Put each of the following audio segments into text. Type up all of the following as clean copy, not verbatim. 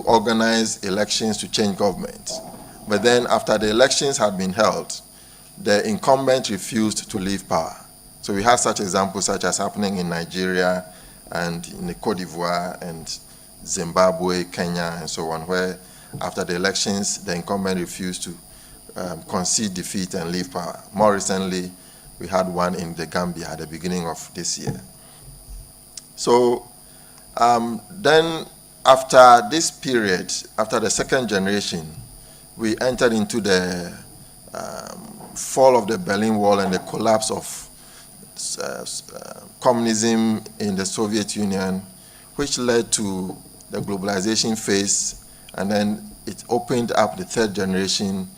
organize elections to change government. But then after the elections had been held, the incumbent refused to leave power. So we have such examples such as happening in Nigeria and in the Cote d'Ivoire and Zimbabwe, Kenya, and so on, where after the elections, the incumbent refused to concede defeat and leave power. More recently, we had one in the Gambia at the beginning of this year. So then after this period, after the second generation, we entered into the fall of the Berlin Wall and the collapse of communism in the Soviet Union, which led to the globalization phase, and then it opened up the third generation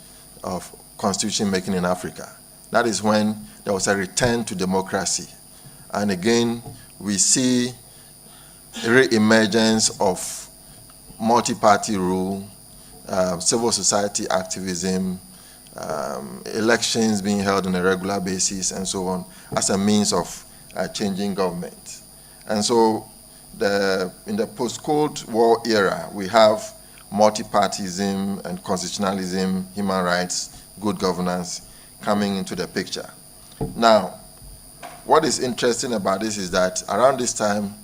of constitution making in Africa. That is when there was a return to democracy. And again, we see re-emergence of multi-party rule, civil society activism, elections being held on a regular basis, and so on, as a means of changing government. And so in the post-Cold War era, we have multi-partyism and constitutionalism, human rights, good governance coming into the picture. Now, what is interesting about this is that around this time,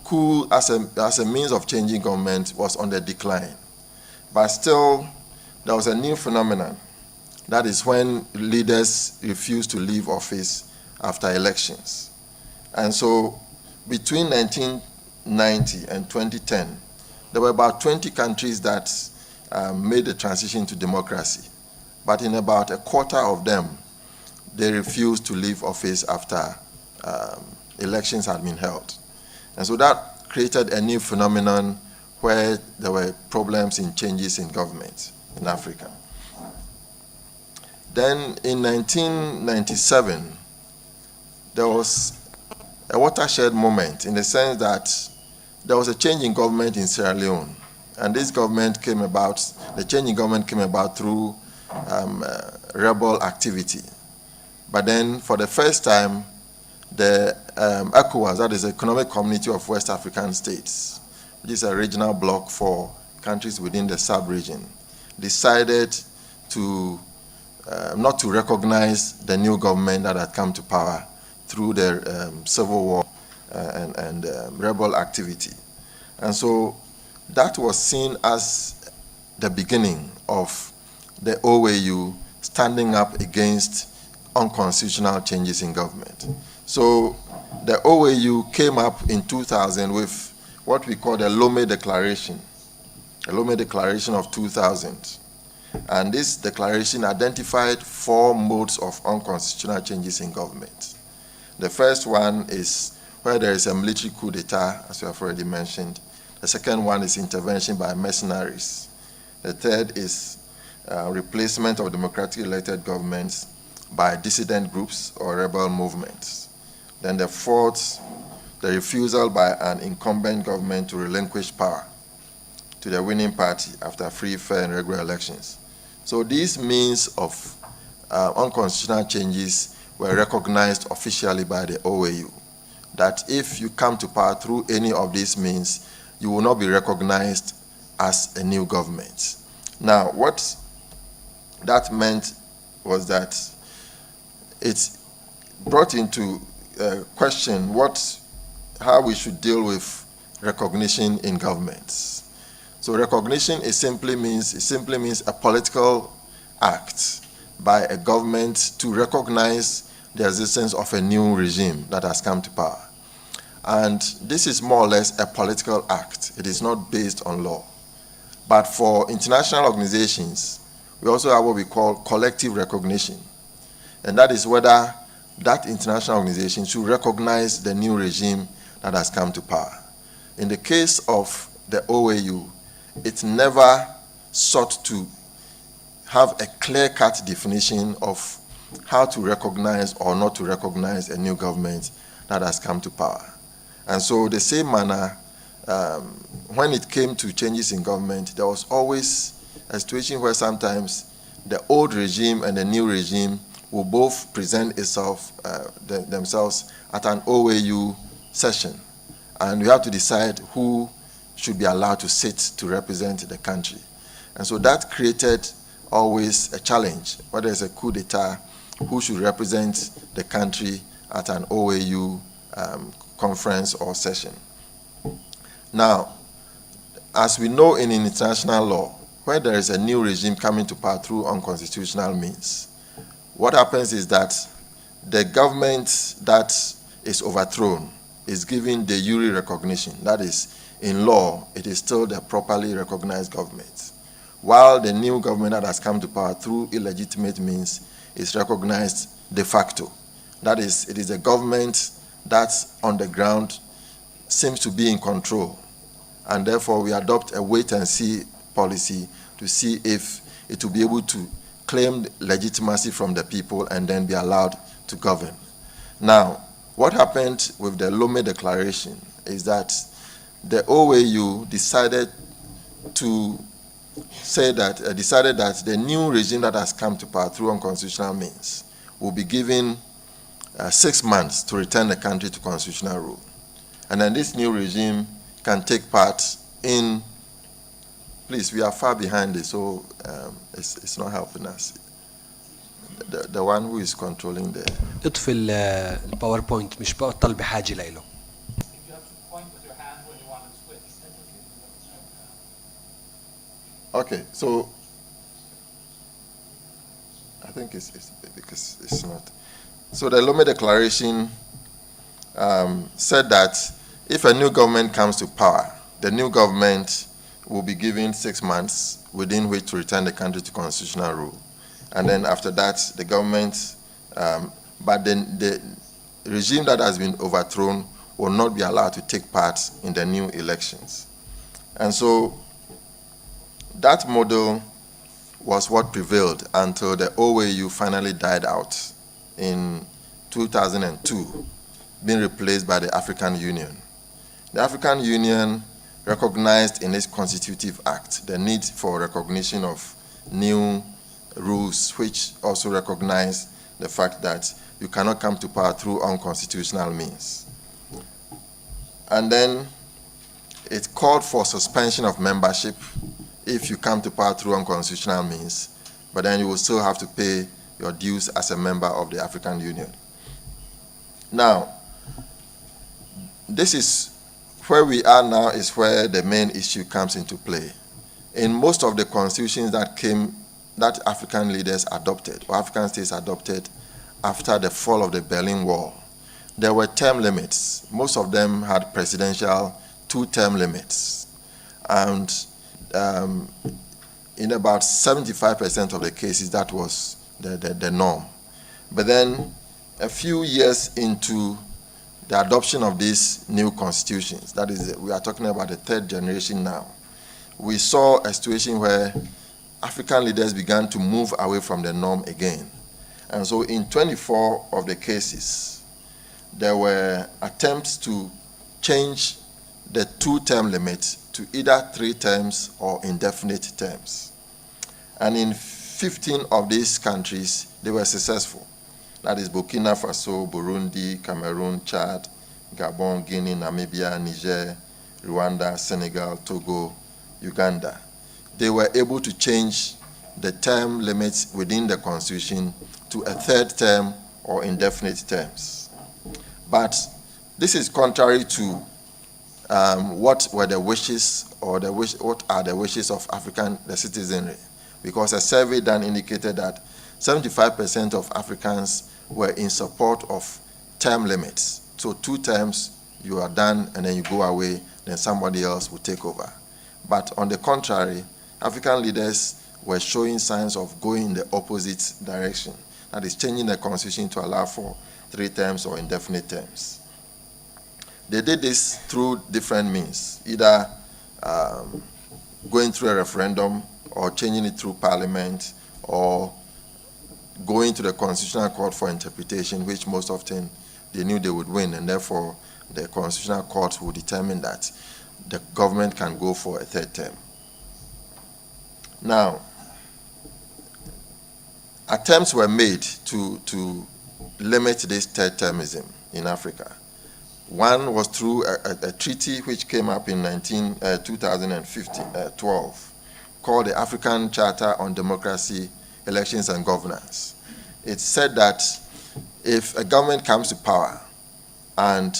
coup as a means of changing government was on the decline. But still, there was a new phenomenon. That is when leaders refused to leave office after elections. And so between 1990 and 2010, there were about 20 countries that made the transition to democracy. But in about a quarter of them, they refused to leave office after elections had been held. And so that created a new phenomenon where there were problems in changes in government in Africa. Then in 1997, there was a watershed moment in the sense that there was a change in government in Sierra Leone. And this government came about, the change in government came about through rebel activity. But then for the first time, the ECOWAS, that is the Economic Community of West African States, which is a regional bloc for countries within the sub-region, decided to not to recognize the new government that had come to power through the civil war and rebel activity. And so that was seen as the beginning of the OAU standing up against unconstitutional changes in government. So the OAU came up in 2000 with what we call the Lomé Declaration, the Lomé Declaration of 2000. And this declaration identified 4 modes of unconstitutional changes in government. The first one is where there is a military coup d'etat, as we have already mentioned. The second one is intervention by mercenaries. The third is replacement of democratically elected governments by dissident groups or rebel movements. Then the fourth, the refusal by an incumbent government to relinquish power to the winning party after free, fair, and regular elections. So these means of unconstitutional changes were recognized officially by the OAU, that if you come to power through any of these means, you will not be recognized as a new government. Now, what that meant was that it brought into question how we should deal with recognition in governments. So recognition simply means a political act by a government to recognize the existence of a new regime that has come to power. And this is more or less a political act. It is not based on law. But for international organizations, we also have what we call collective recognition. And that is whether that international organization should recognize the new regime that has come to power. In the case of the OAU, it never sought to have a clear-cut definition of how to recognize or not to recognize a new government that has come to power. And so the same manner, when it came to changes in government, there was always a situation where sometimes the old regime and the new regime will both present themselves at an OAU session. And we have to decide who should be allowed to sit to represent the country. And so that created always a challenge. Whether it's a coup d'etat, who should represent the country at an OAU conference or session. Now, as we know in international law, where there is a new regime coming to power through unconstitutional means, what happens is that the government that is overthrown is given de jure recognition. That is, in law, it is still the properly recognized government, while the new government that has come to power through illegitimate means is recognized de facto. That is, it is a government that on the ground seems to be in control, and therefore we adopt a wait-and-see policy to see if it will be able to claim legitimacy from the people and then be allowed to govern. Now, what happened with the Lomé Declaration is that the OAU decided to say that, decided that the new regime that has come to power through unconstitutional means will be given 6 months to return the country to constitutional rule. And then this new regime can take part in, please, we are far behind this, so it's not helping us. The one who is controlling the... اطفي الباوربوينت مش بطل بحاجة له. Okay, so I think it's because it's not. So the Lomé Declaration said that if a new government comes to power, the new government will be given 6 months within which to return the country to constitutional rule. And then after that, the government, but then the regime that has been overthrown will not be allowed to take part in the new elections. And so that model was what prevailed until the OAU finally died out in 2002, being replaced by the African Union. The African Union recognized in its constitutive act the need for recognition of new rules, which also recognize the fact that you cannot come to power through unconstitutional means. And then it called for suspension of membership if you come to power through unconstitutional means, but then you will still have to pay your dues as a member of the African Union. Now, this is where we are now, is where the main issue comes into play. In most of the constitutions that African leaders adopted, or African states adopted after the fall of the Berlin Wall, there were term limits. Most of them had presidential 2-term limits. And in about 75% of the cases, that was the norm. But then a few years into the adoption of these new constitutions, that is, we are talking about the third generation now, we saw a situation where African leaders began to move away from the norm again. And so in 24 of the cases, there were attempts to change the 2-term limit to either 3 terms or indefinite terms. And in 15 of these countries, they were successful. That is Burkina Faso, Burundi, Cameroon, Chad, Gabon, Guinea, Namibia, Niger, Rwanda, Senegal, Togo, Uganda. They were able to change the term limits within the constitution to a 3rd term or indefinite terms. But this is contrary to what were the wishes, or what are the wishes of the citizenry, because a survey done indicated that 75% of Africans were in support of term limits. So 2 terms, you are done, and then you go away, then somebody else will take over. But on the contrary, African leaders were showing signs of going in the opposite direction, that is, changing the constitution to allow for 3 terms or indefinite terms. They did this through different means, either going through a referendum, or changing it through parliament, or going to the Constitutional Court for interpretation, which most often they knew they would win, and therefore the Constitutional Court would determine that the government can go for a 3rd term. Now, attempts were made to limit this 3rd termism in Africa. One was through a treaty which came up in 2012 called the African Charter on Democracy, Elections and Governance. It said that if a government comes to power and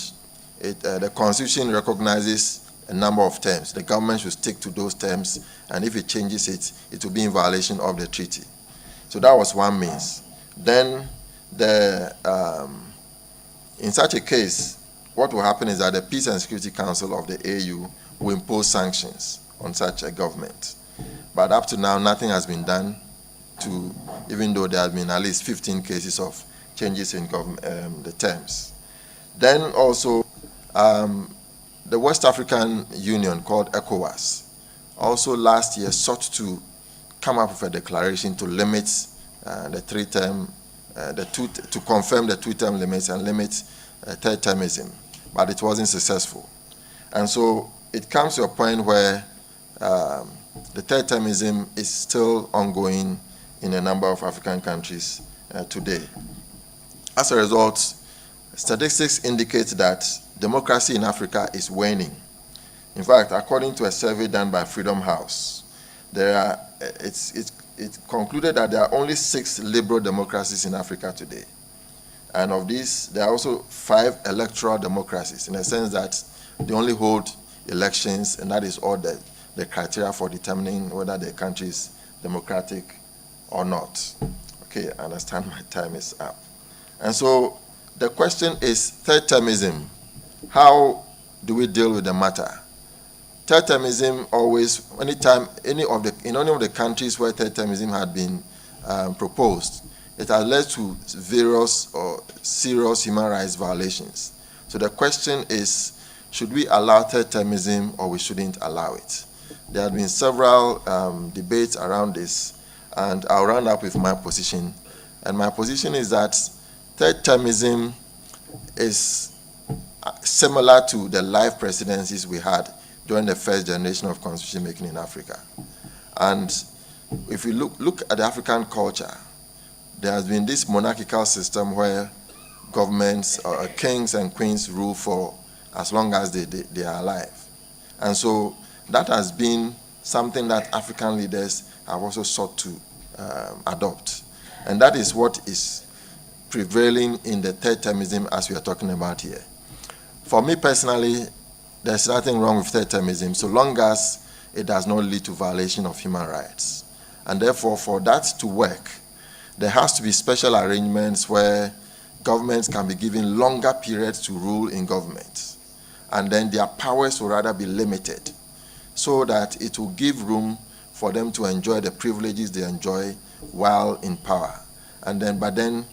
the Constitution recognizes a number of terms, the government should stick to those terms, and if it changes it, it will be in violation of the treaty. So that was one means. Then, in such a case, what will happen is that the Peace and Security Council of the AU will impose sanctions on such a government. But up to now, nothing has been done even though there have been at least 15 cases of changes in the terms. Then also, the West African Union, called ECOWAS, also last year sought to come up with a declaration to limit to confirm the two-term limits and limit third-termism, but it wasn't successful. And so it comes to a point where the third-termism is still ongoing in a number of African countries today. As a result, statistics indicate that democracy in Africa is waning. In fact, according to a survey done by Freedom House, it concluded that there are only 6 liberal democracies in Africa today. And of these, there are also 5 electoral democracies, in the sense that they only hold elections, and that is all the criteria for determining whether the country is democratic or not. Okay, I understand my time is up. And so the question is third-termism. How do we deal with the matter? Third-termism always, anytime, in any of the countries where third-termism had been proposed, it has led to various or serious human rights violations. So the question is, should we allow third-termism or we shouldn't allow it? There have been several debates around this, and I'll round up with my position. And my position is that third-termism is similar to the life presidencies we had during the first generation of constitution making in Africa. And if we look at the African culture, there has been this monarchical system where governments, kings and queens rule for as long as they are alive. And so that has been something that African leaders have also sought to adopt. And that is what is prevailing in the third-termism as we are talking about here. For me personally, there's nothing wrong with third-termism so long as it does not lead to violation of human rights. And therefore, for that to work, there has to be special arrangements where governments can be given longer periods to rule in government. And then their powers will rather be limited so that it will give room for them to enjoy the privileges they enjoy while in power. But then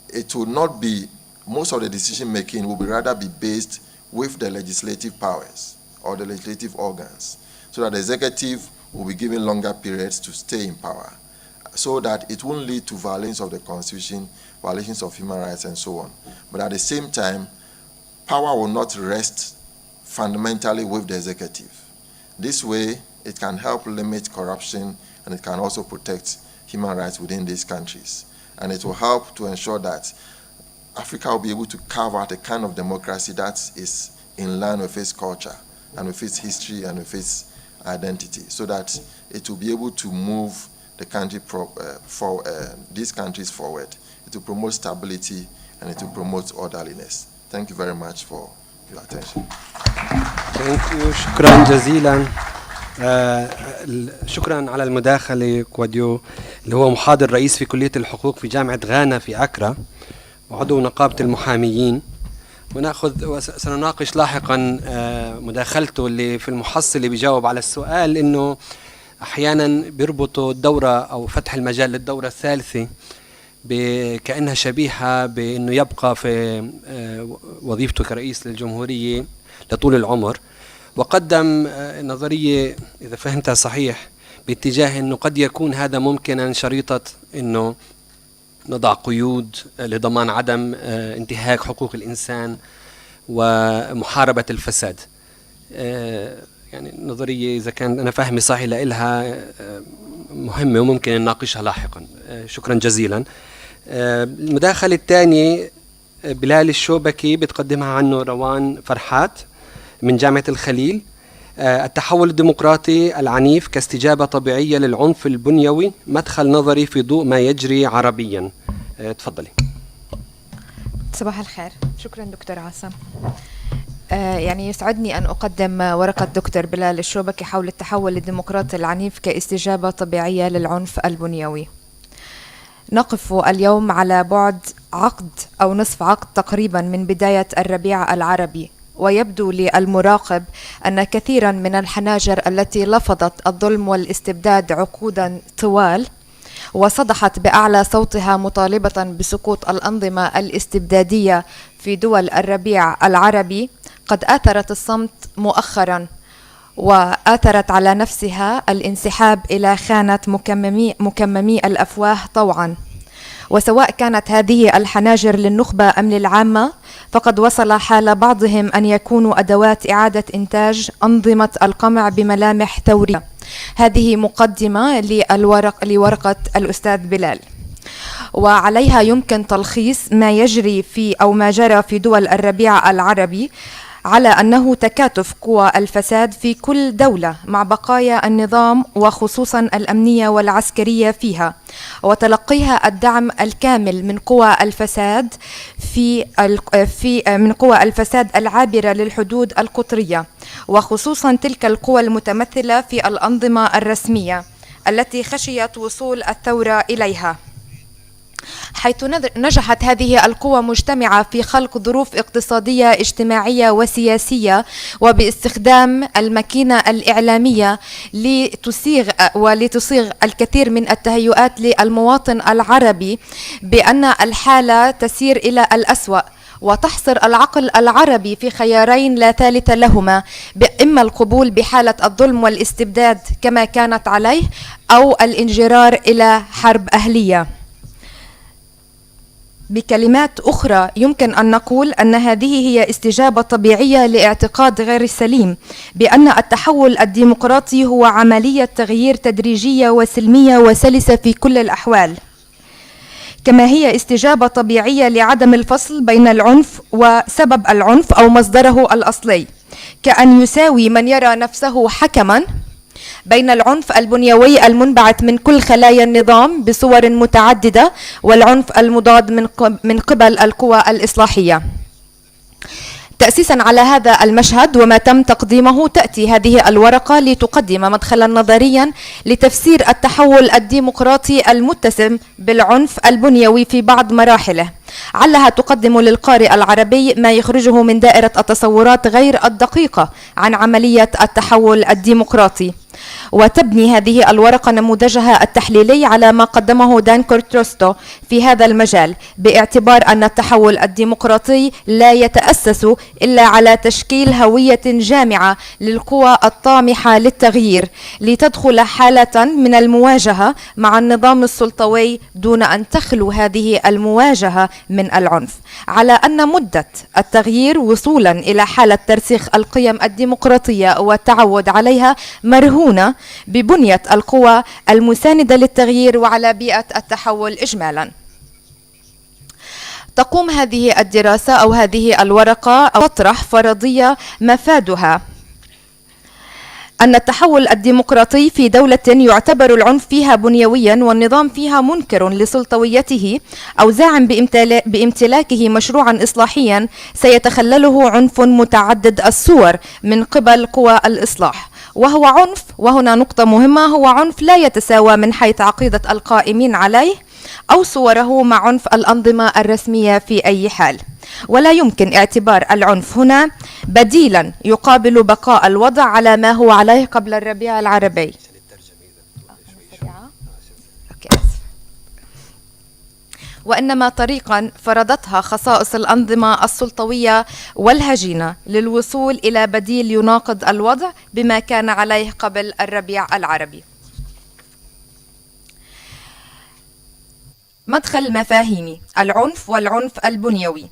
it will not be, most of the decision making will rather be based with the legislative powers or the legislative organs, so that the executive will be given longer periods to stay in power, so that it won't lead to violations of the Constitution, violations of human rights, and so on. But at the same time, power will not rest fundamentally with the executive. This way, it can help limit corruption, and it can also protect human rights within these countries. And it will help to ensure that Africa will be able to carve out a kind of democracy that is in line with its culture and with its history and with its identity, so that it will be able to move the country these countries forward. It will promote stability and it will promote orderliness. Thank you very much for your attention. Thank you. شكرا جزيلا. شكرا على المداخلة كواديو، اللي هو محاضر رئيس في كلية الحقوق في جامعة غانا في أكرا وعضو نقابة المحاميين. سنناقش لاحقا مداخلته اللي في المحصلة اللي بيجاوب على السؤال إنه أحيانا بيربطوا الدورة أو فتح المجال للدورة الثالثة كأنها شبيهة بأنه يبقى في وظيفته كرئيس للجمهورية لطول العمر، وقدم نظرية إذا فهمتها صحيح باتجاه أنه قد يكون هذا ممكنا شريطة أنه نضع قيود لضمان عدم انتهاك حقوق الإنسان ومحاربة الفساد. يعني نظرية إذا كان أنا فاهمي صحيح لها مهمة وممكن نناقشها لاحقا. شكرا جزيلا. المداخلة الثانية بلال الشوبكي بتقدمها عنه روان فرحات من جامعة الخليل. التحول الديمقراطي العنيف كاستجابة طبيعية للعنف البنيوي، مدخل نظري في ضوء ما يجري عربيا. تفضلي. صباح الخير، شكرا دكتور عاصم. يعني يسعدني أن أقدم ورقة دكتور بلال الشوبكي حول التحول الديمقراطي العنيف كاستجابة طبيعية للعنف البنيوي. نقف اليوم على بعد عقد أو نصف عقد تقريبا من بداية الربيع العربي، ويبدو للمراقب أن كثيرا من الحناجر التي لفظت الظلم والاستبداد عقودا طوال وصدحت بأعلى صوتها مطالبة بسقوط الأنظمة الاستبدادية في دول الربيع العربي قد آثرت الصمت مؤخرا، وآثرت على نفسها الانسحاب إلى خانة مكممي الأفواه طوعا. وسواء كانت هذه الحناجر للنخبة أم للعامة، فقد وصل حال بعضهم أن يكونوا أدوات إعادة إنتاج أنظمة القمع بملامح ثورية. هذه مقدمة لورقة الأستاذ بلال، وعليها يمكن تلخيص ما يجري في أو ما جرى في دول الربيع العربي على أنه تكاتف قوى الفساد في كل دولة مع بقايا النظام وخصوصا الأمنية والعسكرية فيها، وتلقيها الدعم الكامل من قوى الفساد من قوى الفساد العابرة للحدود القطرية، وخصوصا تلك القوى المتمثلة في الأنظمة الرسمية التي خشيت وصول الثورة إليها، حيث نجحت هذه القوى مجتمعة في خلق ظروف اقتصادية اجتماعية وسياسية، وباستخدام الماكينة الإعلامية ولتصيغ الكثير من التهيؤات للمواطن العربي بأن الحالة تسير إلى الأسوأ، وتحصر العقل العربي في خيارين لا ثالث لهما: إما القبول بحالة الظلم والاستبداد كما كانت عليه، أو الانجرار إلى حرب أهلية. بكلمات أخرى يمكن أن نقول أن هذه هي استجابة طبيعية لاعتقاد غير السليم بأن التحول الديمقراطي هو عملية تغيير تدريجية وسلمية وسلسة في كل الأحوال، كما هي استجابة طبيعية لعدم الفصل بين العنف وسبب العنف أو مصدره الأصلي، كأن يساوي من يرى نفسه حكما بين العنف البنيوي المنبعث من كل خلايا النظام بصور متعددة والعنف المضاد من قبل القوى الإصلاحية. تأسيسا على هذا المشهد وما تم تقديمه، تأتي هذه الورقة لتقدم مدخلا نظريا لتفسير التحول الديمقراطي المتسم بالعنف البنيوي في بعض مراحله، علها تقدم للقارئ العربي ما يخرجه من دائرة التصورات غير الدقيقة عن عملية التحول الديمقراطي. وتبني هذه الورقة نموذجها التحليلي على ما قدمه دان كورتروستو في هذا المجال، باعتبار أن التحول الديمقراطي لا يتأسس إلا على تشكيل هوية جامعة للقوى الطامحة للتغيير لتدخل حالة من المواجهة مع النظام السلطوي دون أن تخلو هذه المواجهة من العنف، على أن مدة التغيير وصولا إلى حالة ترسيخ القيم الديمقراطية والتعود عليها مرهونة ببنية القوى المساندة للتغيير وعلى بيئة التحول إجمالا. تقوم هذه الدراسة أو هذه الورقة أو تطرح فرضية مفادها أن التحول الديمقراطي في دولة يعتبر العنف فيها بنيويا والنظام فيها منكر لسلطويته أو زاعم بامتلاكه مشروعا إصلاحيا سيتخلله عنف متعدد الصور من قبل قوى الإصلاح، وهو عنف، وهنا نقطة مهمة، هو عنف لا يتساوى من حيث عقيدة القائمين عليه أو صوره مع عنف الأنظمة الرسمية في أي حال، ولا يمكن اعتبار العنف هنا بديلا يقابل بقاء الوضع على ما هو عليه قبل الربيع العربي. وإنما طريقا فرضتها خصائص الأنظمة السلطوية والهجينة للوصول إلى بديل يناقض الوضع بما كان عليه قبل الربيع العربي. مدخل مفاهيمي: العنف والعنف البنيوي.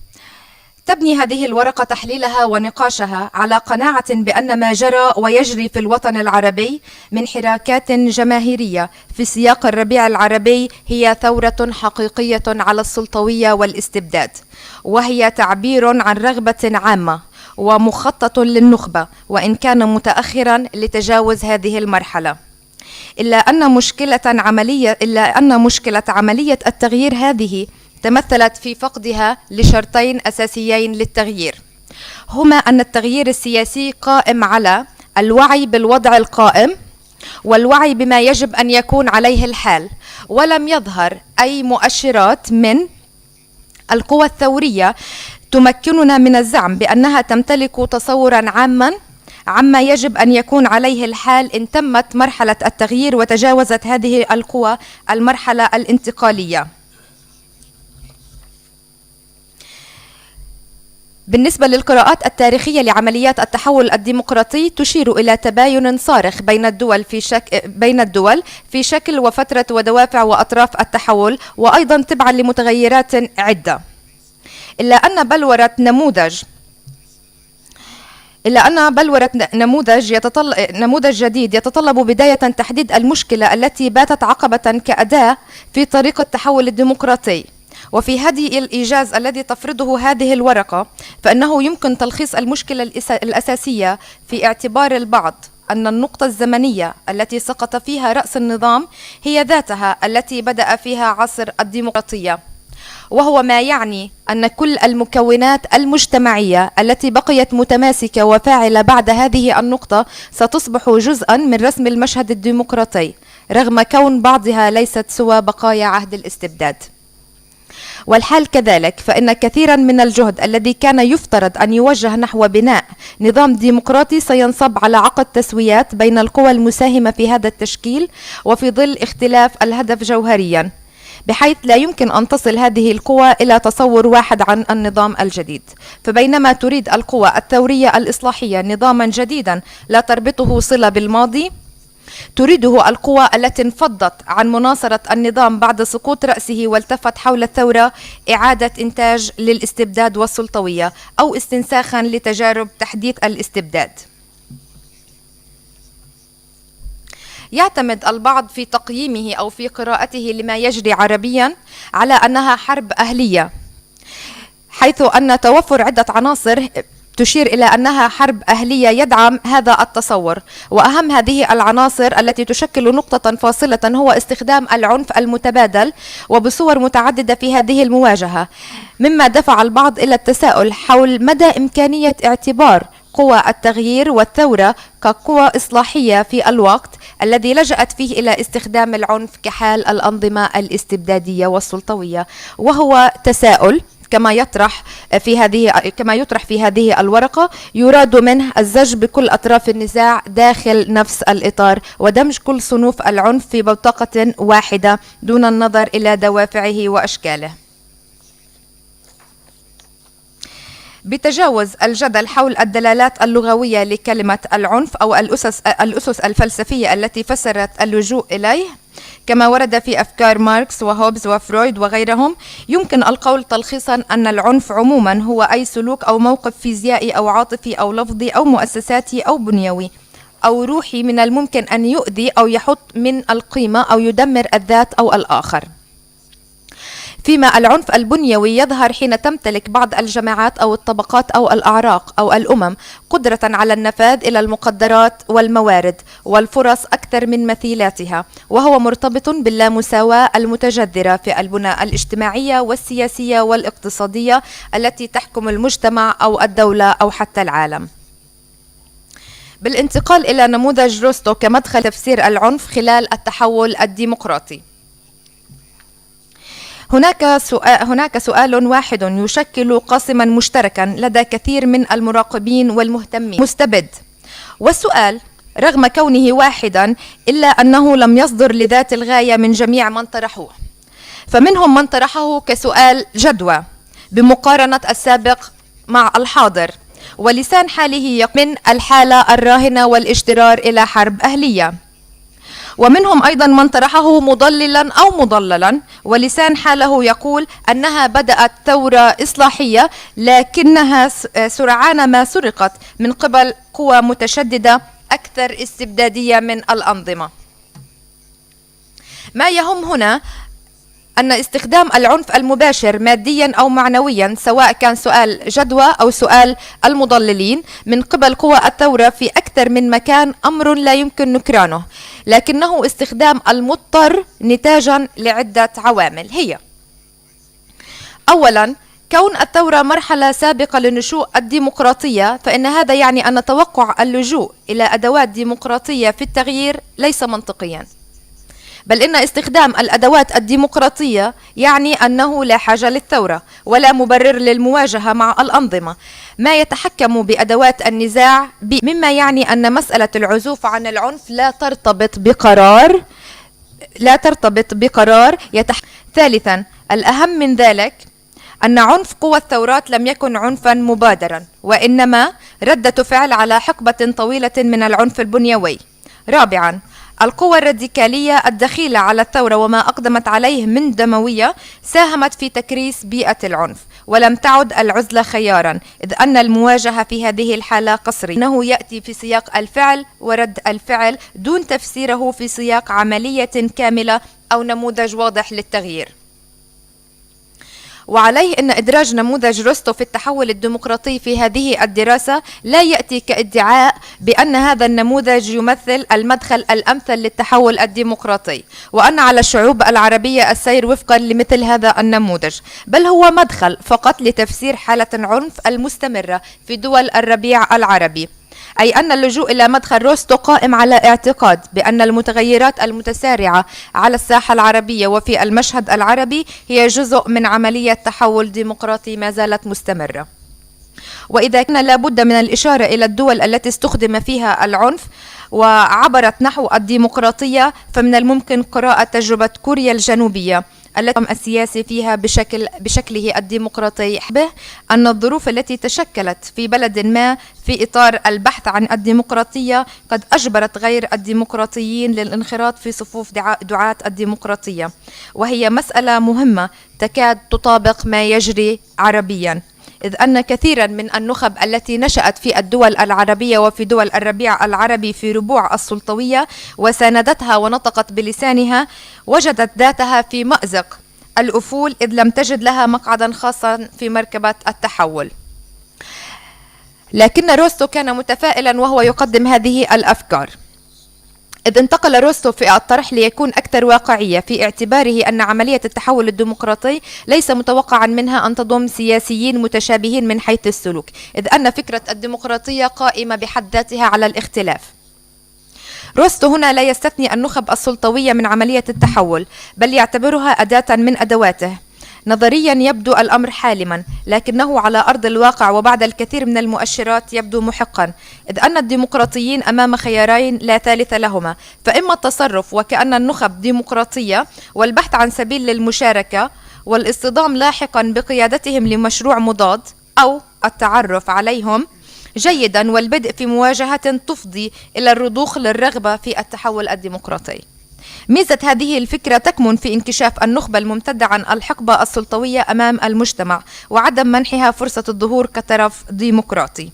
تبني هذه الورقة تحليلها ونقاشها على قناعة بأن ما جرى ويجري في الوطن العربي من حراكات جماهيرية في سياق الربيع العربي هي ثورة حقيقية على السلطوية والاستبداد، وهي تعبير عن رغبة عامة ومخطط للنخبة، وإن كان متأخرا لتجاوز هذه المرحلة. إلا أن مشكلة عملية التغيير هذه تمثلت في فقدها لشرطين أساسيين للتغيير، هما أن التغيير السياسي قائم على الوعي بالوضع القائم والوعي بما يجب أن يكون عليه الحال، ولم يظهر أي مؤشرات من القوى الثورية تمكننا من الزعم بأنها تمتلك تصورا عاما عما يجب أن يكون عليه الحال إن تمت مرحلة التغيير وتجاوزت هذه القوى المرحلة الانتقالية. بالنسبة للقراءات التاريخية لعمليات التحول الديمقراطي تشير إلى تباين صارخ بين الدول في شكل وفترة ودوافع وأطراف التحول، وأيضا تبعا لمتغيرات عدة، إلا أن بلورة نموذج جديد يتطلب بداية تحديد المشكلة التي باتت عقبة كأداة في طريق التحول الديمقراطي. وفي هذه الإيجاز الذي تفرضه هذه الورقة، فإنه يمكن تلخيص المشكلة الأساسية في اعتبار البعض أن النقطة الزمنية التي سقط فيها رأس النظام هي ذاتها التي بدأ فيها عصر الديمقراطية، وهو ما يعني أن كل المكونات المجتمعية التي بقيت متماسكة وفاعلة بعد هذه النقطة ستصبح جزءا من رسم المشهد الديمقراطي، رغم كون بعضها ليست سوى بقايا عهد الاستبداد. والحال كذلك، فإن كثيرا من الجهد الذي كان يفترض أن يوجه نحو بناء نظام ديمقراطي سينصب على عقد تسويات بين القوى المساهمة في هذا التشكيل، وفي ظل اختلاف الهدف جوهريا، بحيث لا يمكن أن تصل هذه القوى إلى تصور واحد عن النظام الجديد. فبينما تريد القوى الثورية الإصلاحية نظاما جديدا لا تربطه صلة بالماضي، تريده القوى التي انفضت عن مناصرة النظام بعد سقوط رأسه والتفت حول الثورة إعادة إنتاج للاستبداد والسلطوية، أو استنساخا لتجارب تحديث الاستبداد. يعتمد البعض في تقييمه أو في قراءته لما يجري عربيا على أنها حرب أهلية، حيث أن توفر عدة عناصر تشير إلى أنها حرب أهلية يدعم هذا التصور. وأهم هذه العناصر التي تشكل نقطة فاصلة هو استخدام العنف المتبادل وبصور متعددة في هذه المواجهة، مما دفع البعض إلى التساؤل حول مدى إمكانية اعتبار قوى التغيير والثورة كقوى إصلاحية في الوقت الذي لجأت فيه إلى استخدام العنف كحال الأنظمة الاستبدادية والسلطوية. وهو تساؤل كما يطرح في هذه الورقة يراد منه الزج بكل أطراف النزاع داخل نفس الإطار، ودمج كل صنوف العنف في بوتقة واحدة دون النظر إلى دوافعه وأشكاله. بتجاوز الجدل حول الدلالات اللغوية لكلمة العنف أو الأسس الفلسفية التي فسرت اللجوء إليه، كما ورد في أفكار ماركس وهوبز وفرويد وغيرهم، يمكن القول تلخيصا أن العنف عموما هو أي سلوك أو موقف فيزيائي أو عاطفي أو لفظي أو مؤسساتي أو بنيوي أو روحي من الممكن أن يؤذي أو يحط من القيمة أو يدمر الذات أو الآخر. فيما العنف البنيوي يظهر حين تمتلك بعض الجماعات أو الطبقات أو الأعراق أو الأمم قدرة على النفاذ إلى المقدرات والموارد والفرص أكثر من مثيلاتها، وهو مرتبط باللامساواة المتجذرة في البنى الاجتماعية والسياسية والاقتصادية التي تحكم المجتمع أو الدولة أو حتى العالم. بالانتقال إلى نموذج روستو كمدخل تفسير العنف خلال التحول الديمقراطي، هناك سؤال واحد يشكل قاسما مشتركا لدى كثير من المراقبين والمهتمين: مستبد. والسؤال رغم كونه واحدا إلا أنه لم يصدر لذات الغاية من جميع من طرحوه، فمنهم من طرحه كسؤال جدوى بمقارنة السابق مع الحاضر، ولسان حاله من الحالة الراهنة والاجترار إلى حرب أهلية. ومنهم أيضا من طرحه مضللا أو مضللا، ولسان حاله يقول أنها بدأت ثورة إصلاحية لكنها سرعان ما سرقت من قبل قوى متشددة أكثر استبدادية من الأنظمة. ما يهم هنا أن استخدام العنف المباشر ماديا أو معنويا، سواء كان سؤال جدوى أو سؤال المضللين من قبل قوى الثورة في أكثر من مكان، أمر لا يمكن نكرانه، لكنه استخدام المضطر نتاجا لعدة عوامل. هي أولا كون الثورة مرحلة سابقة لنشوء الديمقراطية، فإن هذا يعني أن توقع اللجوء إلى أدوات ديمقراطية في التغيير ليس منطقيا، بل إن استخدام الأدوات الديمقراطية يعني أنه لا حاجة للثورة ولا مبرر للمواجهة مع الأنظمة ما يتحكم بأدوات النزاع، مما يعني أن مسألة العزوف عن العنف لا ترتبط بقرار ثالثا الأهم من ذلك أن عنف قوى الثورات لم يكن عنفا مبادرا، وإنما ردة فعل على حقبة طويلة من العنف البنيوي. رابعا القوى الراديكالية الدخيلة على الثورة وما أقدمت عليه من دموية ساهمت في تكريس بيئة العنف، ولم تعد العزلة خيارا، إذ أن المواجهة في هذه الحالة قصري، أنه يأتي في سياق الفعل ورد الفعل دون تفسيره في سياق عملية كاملة أو نموذج واضح للتغيير. وعليه أن إدراج نموذج روستو في التحول الديمقراطي في هذه الدراسة لا يأتي كادعاء بأن هذا النموذج يمثل المدخل الأمثل للتحول الديمقراطي، وأن على الشعوب العربية السير وفقا لمثل هذا النموذج، بل هو مدخل فقط لتفسير حالة العنف المستمرة في دول الربيع العربي، أي أن اللجوء إلى مدخل روستو قائم على اعتقاد بأن المتغيرات المتسارعة على الساحة العربية وفي المشهد العربي هي جزء من عملية تحول ديمقراطي ما زالت مستمرة. وإذا كان لابد من الإشارة إلى الدول التي استخدم فيها العنف وعبرت نحو الديمقراطية، فمن الممكن قراءة تجربة كوريا الجنوبية التي السياسي فيها بشكله الديمقراطي به أن الظروف التي تشكلت في بلد ما في إطار البحث عن الديمقراطية قد أجبرت غير الديمقراطيين للانخراط في صفوف دعاة الديمقراطية، وهي مسألة مهمة تكاد تطابق ما يجري عربيا، إذ أن كثيرا من النخب التي نشأت في الدول العربية وفي دول الربيع العربي في ربوع السلطوية وساندتها ونطقت بلسانها وجدت ذاتها في مأزق الأفول، إذ لم تجد لها مقعدا خاصا في مركبة التحول. لكن روستو كان متفائلا وهو يقدم هذه الأفكار، إذ انتقل روستو في الطرح ليكون أكثر واقعية في اعتباره أن عملية التحول الديمقراطي ليس متوقعا منها أن تضم سياسيين متشابهين من حيث السلوك، إذ أن فكرة الديمقراطية قائمة بحد ذاتها على الاختلاف. روستو هنا لا يستثني النخب السلطوية من عملية التحول، بل يعتبرها أداة من أدواته. نظريا يبدو الأمر حالما، لكنه على أرض الواقع وبعد الكثير من المؤشرات يبدو محقا، إذ أن الديمقراطيين أمام خيارين لا ثالث لهما، فإما التصرف وكأن النخب ديمقراطية والبحث عن سبيل للمشاركة والاصطدام لاحقا بقيادتهم لمشروع مضاد، أو التعرف عليهم جيدا والبدء في مواجهة تفضي إلى الرضوخ للرغبة في التحول الديمقراطي. ميزة هذه الفكرة تكمن في انكشاف النخبة الممتدة عن الحقبة السلطوية أمام المجتمع وعدم منحها فرصة الظهور كطرف ديمقراطي.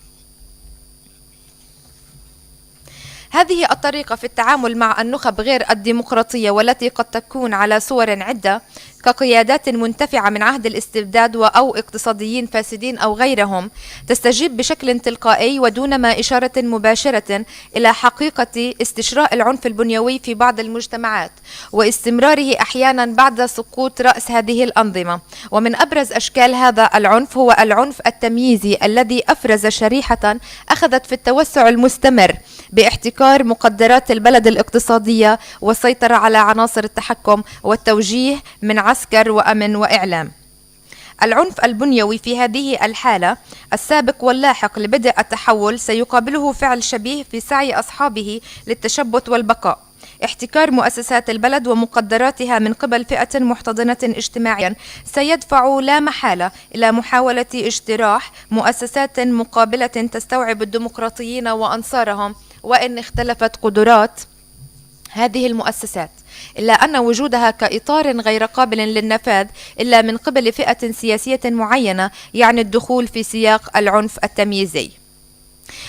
هذه الطريقة في التعامل مع النخب غير الديمقراطية، والتي قد تكون على صور عدة كقيادات منتفعة من عهد الاستبداد أو اقتصاديين فاسدين أو غيرهم، تستجيب بشكل تلقائي ودون ما إشارة مباشرة إلى حقيقة استشراء العنف البنيوي في بعض المجتمعات واستمراره أحيانا بعد سقوط رأس هذه الأنظمة. ومن أبرز أشكال هذا العنف هو العنف التمييزي الذي أفرز شريحة أخذت في التوسع المستمر باحتكار مقدرات البلد الاقتصادية والسيطرة على عناصر التحكم والتوجيه من عسكر وأمن وإعلام. العنف البنيوي في هذه الحالة السابق واللاحق لبدء التحول سيقابله فعل شبيه في سعي أصحابه للتشبث والبقاء، احتكار مؤسسات البلد ومقدراتها من قبل فئة محتضنة اجتماعيا سيدفع لا محالة إلى محاولة اجتراح مؤسسات مقابلة تستوعب الديمقراطيين وأنصارهم، وإن اختلفت قدرات هذه المؤسسات، إلا أن وجودها كإطار غير قابل للنفاذ إلا من قبل فئة سياسية معينة يعني الدخول في سياق العنف التمييزي.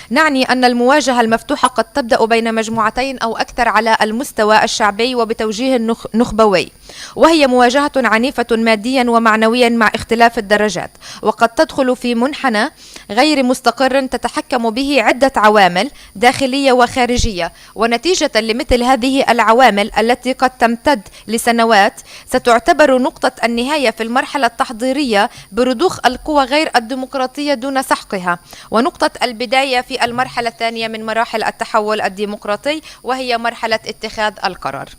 نعني أن المواجهة المفتوحة قد تبدأ بين مجموعتين أو أكثر على المستوى الشعبي وبتوجيه نخبوي، وهي مواجهة عنيفة ماديا ومعنويا مع اختلاف الدرجات، وقد تدخل في منحنى غير مستقر تتحكم به عدة عوامل داخلية وخارجية، ونتيجة لمثل هذه العوامل التي قد تمتد لسنوات ستعتبر نقطة النهاية في المرحلة التحضيرية برضوخ القوى غير الديمقراطية دون سحقها، ونقطة البداية في المرحلة الثانية من مراحل التحول الديمقراطي، وهي مرحلة اتخاذ القرار.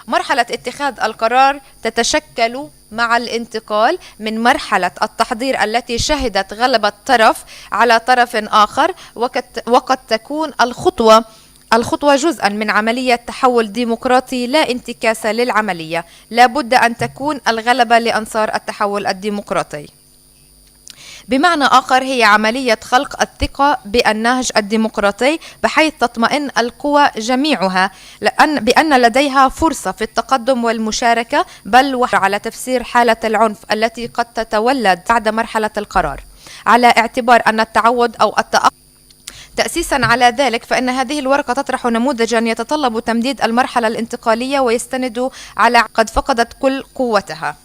مرحلة اتخاذ القرار تتشكل مع الانتقال من مرحلة التحضير التي شهدت غلبة طرف على طرف آخر، وقد تكون الخطوة جزءا من عملية تحول ديمقراطي لا انتكاس للعملية. لا بد أن تكون الغلبة لأنصار التحول الديمقراطي. بمعنى آخر هي عملية خلق الثقة بالنهج الديمقراطي بحيث تطمئن القوى جميعها بأن لديها فرصة في التقدم والمشاركة، بل على تفسير حالة العنف التي قد تتولد بعد مرحلة القرار، على اعتبار أن التعود أو تأسيسا على ذلك فإن هذه الورقة تطرح نموذجا يتطلب تمديد المرحلة الانتقالية ويستند على قد فقدت كل قوتها.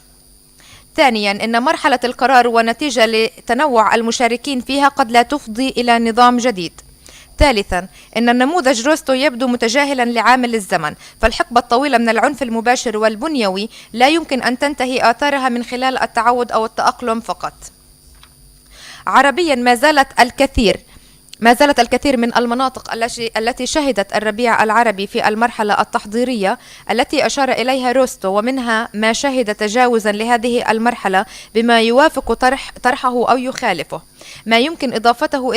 ثانيا، إن مرحلة القرار ونتيجة لتنوع المشاركين فيها قد لا تفضي إلى نظام جديد. ثالثا، إن النموذج روستو يبدو متجاهلا لعامل الزمن، فالحقبة الطويلة من العنف المباشر والبنيوي لا يمكن أن تنتهي آثارها من خلال التعود أو التأقلم فقط. عربيا، ما زالت الكثير من المناطق التي شهدت الربيع العربي في المرحلة التحضيرية التي أشار إليها روستو، ومنها ما شهد تجاوزا لهذه المرحلة بما يوافق طرحه أو يخالفه. ما يمكن إضافته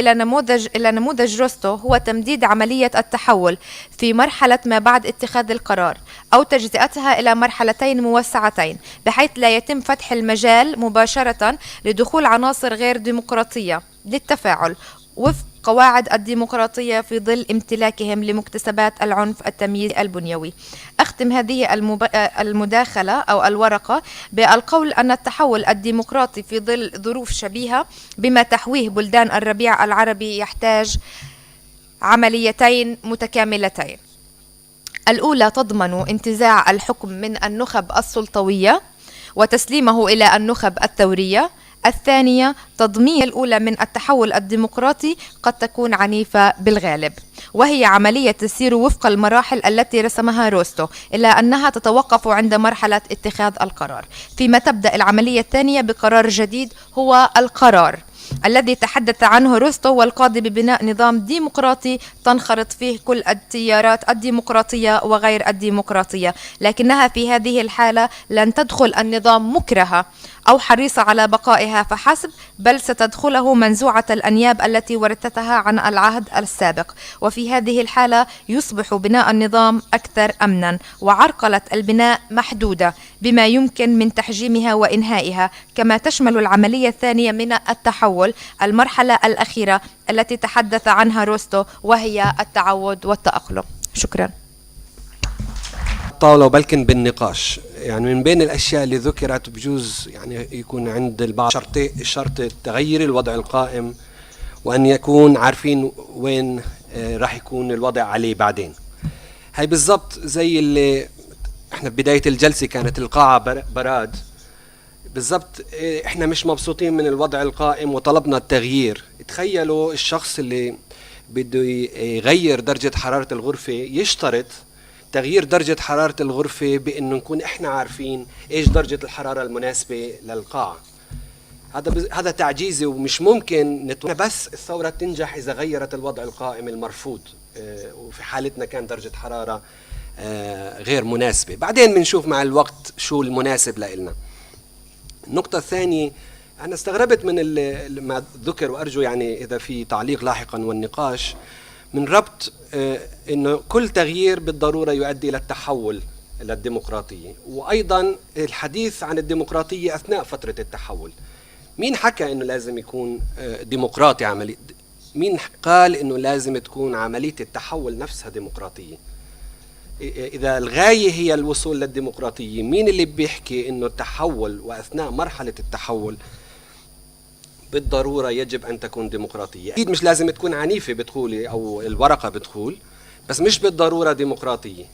إلى نموذج روستو هو تمديد عملية التحول في مرحلة ما بعد اتخاذ القرار، أو تجزئتها إلى مرحلتين موسعتين بحيث لا يتم فتح المجال مباشرة لدخول عناصر غير ديمقراطية للتفاعل وفق قواعد الديمقراطية في ظل امتلاكهم لمكتسبات العنف التمييز البنيوي. أختم هذه المداخلة أو الورقة بالقول أن التحول الديمقراطي في ظل ظروف شبيهة بما تحويه بلدان الربيع العربي يحتاج عمليتين متكاملتين. الأولى تضمن انتزاع الحكم من النخب السلطوية وتسليمه إلى النخب الثورية. الثانية تضمين الأولى من التحول الديمقراطي قد تكون عنيفة بالغالب، وهي عملية تسير وفق المراحل التي رسمها روستو، إلا أنها تتوقف عند مرحلة اتخاذ القرار، فيما تبدأ العملية الثانية بقرار جديد هو القرار الذي تحدث عنه روستو والقاضي ببناء نظام ديمقراطي تنخرط فيه كل التيارات الديمقراطية وغير الديمقراطية، لكنها في هذه الحالة لن تدخل النظام مكرهة أو حريصة على بقائها فحسب، بل ستدخله منزوعة الأنياب التي ورثتها عن العهد السابق، وفي هذه الحالة يصبح بناء النظام أكثر أمنا وعرقلة البناء محدودة بما يمكن من تحجيمها وإنهائها، كما تشمل العملية الثانية من التحول المرحلة الأخيرة التي تحدث عنها روستو، وهي التعود والتأقلم. شكرا. الطاولة وبلكن بالنقاش، يعني من بين الأشياء اللي ذكرت بجوز يعني يكون عند البعض شرط تغيير الوضع القائم، وأن يكون عارفين وين راح يكون الوضع عليه بعدين. هاي بالضبط زي اللي احنا بداية الجلسة كانت القاعة براد، بالضبط احنا مش مبسوطين من الوضع القائم وطلبنا التغيير. تخيلوا الشخص اللي بده يغير درجة حرارة الغرفة يشترط تغيير درجة حرارة الغرفة بأنه نكون إحنا عارفين إيش درجة الحرارة المناسبة للقاعة. هذا تعجيزي ومش ممكن بس الثورة تنجح إذا غيرت الوضع القائم المرفوض، وفي حالتنا كان درجة حرارة غير مناسبة. بعدين بنشوف مع الوقت شو المناسب لإلنا. النقطة الثانية، أنا استغربت من ما ذكر، وأرجو يعني إذا في تعليق لاحقا والنقاش من ربط إنه كل تغيير بالضرورة يؤدي إلى التحول إلى الديمقراطية، وأيضا الحديث عن الديمقراطية أثناء فترة التحول. مين حكى إنه لازم يكون ديمقراطي عملي؟ مين قال إنه لازم تكون عملية التحول نفسها ديمقراطية؟ إذا الغاية هي الوصول للديمقراطية، مين اللي بيحكي إنه التحول وأثناء مرحلة التحول بالضرورة يجب أن تكون ديمقراطية؟ أكيد مش لازم تكون عنيفة بتقولي أو الورقة بتقول، بس مش بالضرورة ديمقراطية.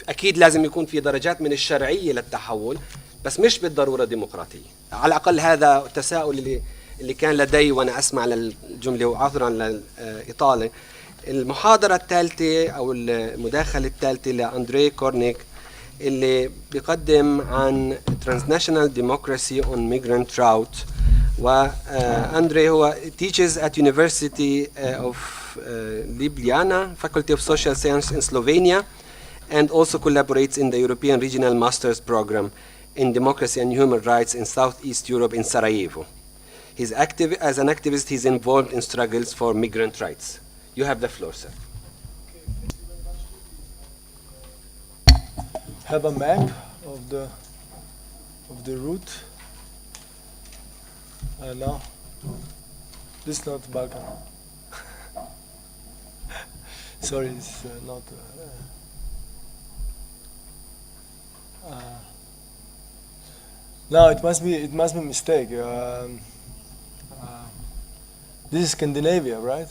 أكيد لازم يكون في درجات من الشرعية للتحول، بس مش بالضرورة ديمقراطية. على الأقل هذا التساؤل اللي كان لدي وأنا أسمع للجملة، وعذرا للإطالة. المحاضرة الثالثة أو المداخلة الثالثة لأندري كورنيك اللي بيقدم عن Transnational Democracy on Migrant Route. وأندري هو teaches at University of Ljubljana, Faculty of Social Science in Slovenia, and also collaborates in the European Regional Masters Program in Democracy and Human Rights in Southeast Europe in Sarajevo. He's active as an activist. He's involved in struggles for migrant rights. You have the floor, sir. Have a map of the route. No, this is not Balkan. Sorry, it's not. No, it must be a mistake. This is Scandinavia, right?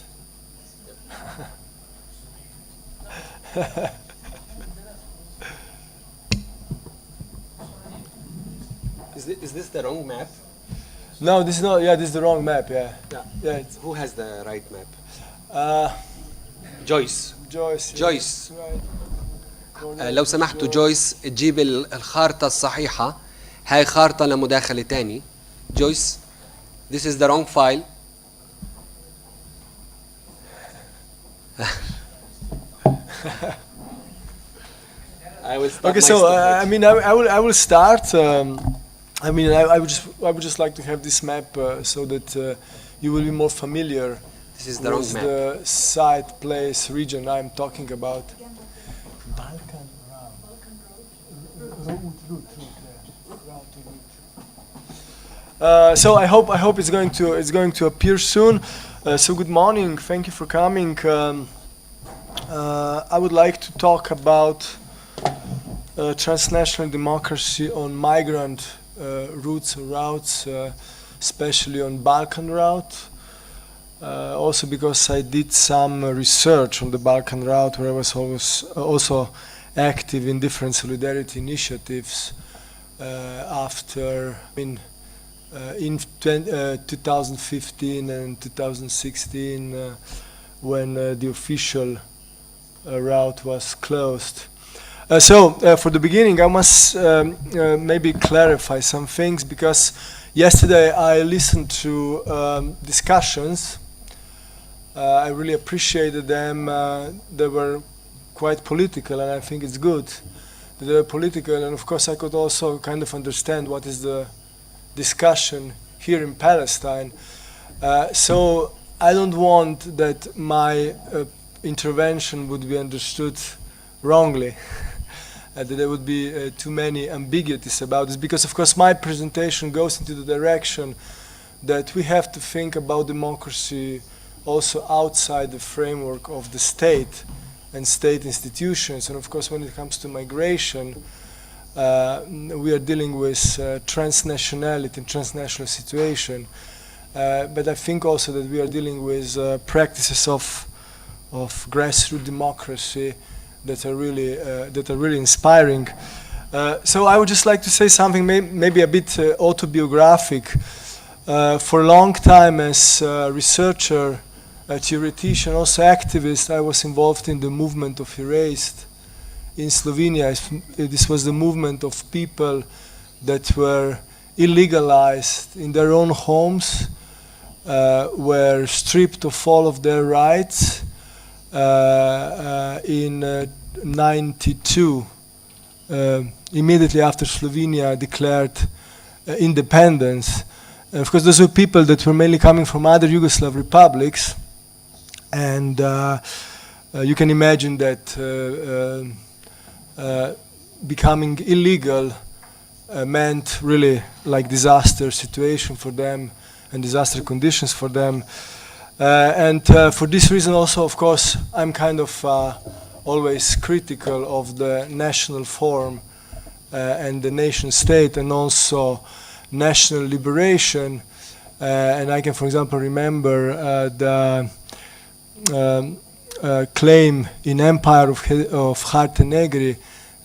Is this the wrong map? No, this is not. Yeah, this is the wrong map. Yeah. Yeah. Who has the right map? Joyce. Joyce. Right. لو سمحتوا جويس تجيب الخارطة الصحيحة. هاي خارطة لمداخلة تاني. Joyce, this is the wrong file. I will start. Okay, so I mean, I will start. I mean, I would just like to have this map so that you will be more familiar. This is the wrong with map. the site, place, region I'm talking about. Balkan route. So I hope it's going to appear soon. So good morning. Thank you for coming. I would like to talk about transnational democracy on migrant routes, especially on Balkan route. Also because I did some research on the Balkan route, where I was also active in different solidarity initiatives after in 2015 and 2016 when the official route was closed. So for the beginning, I must maybe clarify some things, because yesterday I listened to discussions. I really appreciated them. They were quite political, and I think it's good that they were political. And of course, I could also kind of understand what is the discussion here in Palestine. So I don't want that my intervention would be understood wrongly. That there would be too many ambiguities about this, because of course my presentation goes into the direction that we have to think about democracy also outside the framework of the state and state institutions. And of course, when it comes to migration, we are dealing with transnationality and transnational situation. But I think also that we are dealing with practices of grassroots democracy that are really inspiring. So I would just like to say something maybe a bit autobiographic. For a long time as a researcher, a theoretician, also activist, I was involved in the movement of Erased in Slovenia. This was the movement of people that were illegalized in their own homes, were stripped of all of their rights in 92, immediately after Slovenia declared independence. Of course, those were people that were mainly coming from other Yugoslav republics, and you can imagine that becoming illegal meant really like disaster situation for them and disaster conditions for them. And for this reason also, of course, I'm kind of always critical of the national form and the nation state, and also national liberation. And I can, for example, remember the claim in Empire of Harte Negri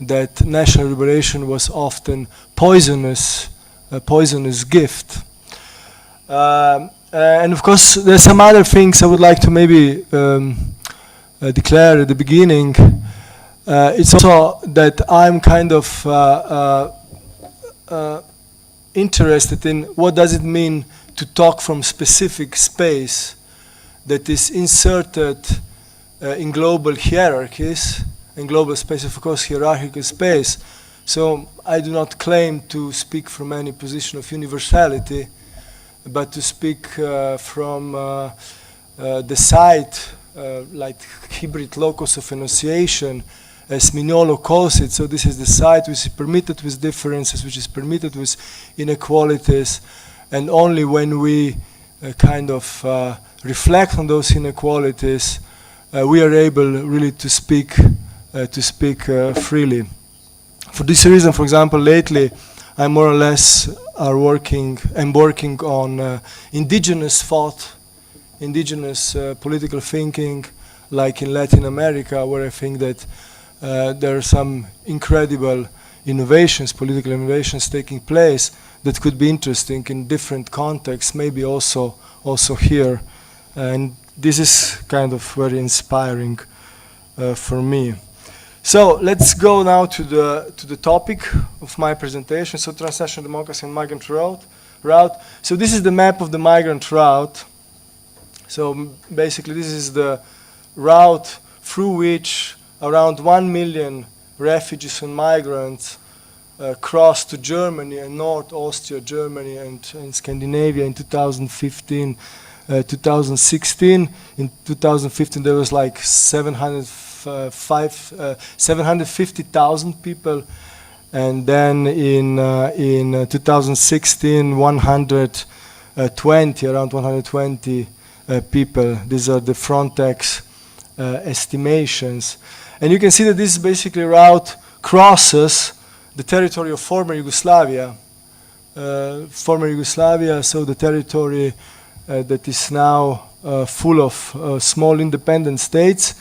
that national liberation was often poisonous, a poisonous gift. And of course, there's some other things I would like to maybe declare at the beginning. It's also that I'm kind of interested in what does it mean to talk from specific space that is inserted in global hierarchies, in global space, of course, hierarchical space. So I do not claim to speak from any position of universality, but to speak from the site, like hybrid locus of enunciation, as Mignolo calls it. So this is the site which is permitted with differences, which is permitted with inequalities, and only when we kind of reflect on those inequalities, we are able really to speak freely. For this reason, for example, lately I more or less I'm working on indigenous thought, indigenous political thinking, like in Latin America, where I think that there are some incredible innovations, political innovations taking place that could be interesting in different contexts, maybe also here. And this is kind of very inspiring for me. So let's go now to the topic of my presentation. So transnational democracy and migrant route. So this is the map of the migrant route. So basically this is the route through which around 1 million refugees and migrants crossed to Germany and North Austria, Germany and Scandinavia in 2015, 2016. In 2015 there was like 750,000 people, and then in 2016 around 120 people. These are the Frontex estimations, and you can see that this basically route crosses the territory of former Yugoslavia, so the territory that is now full of small independent states,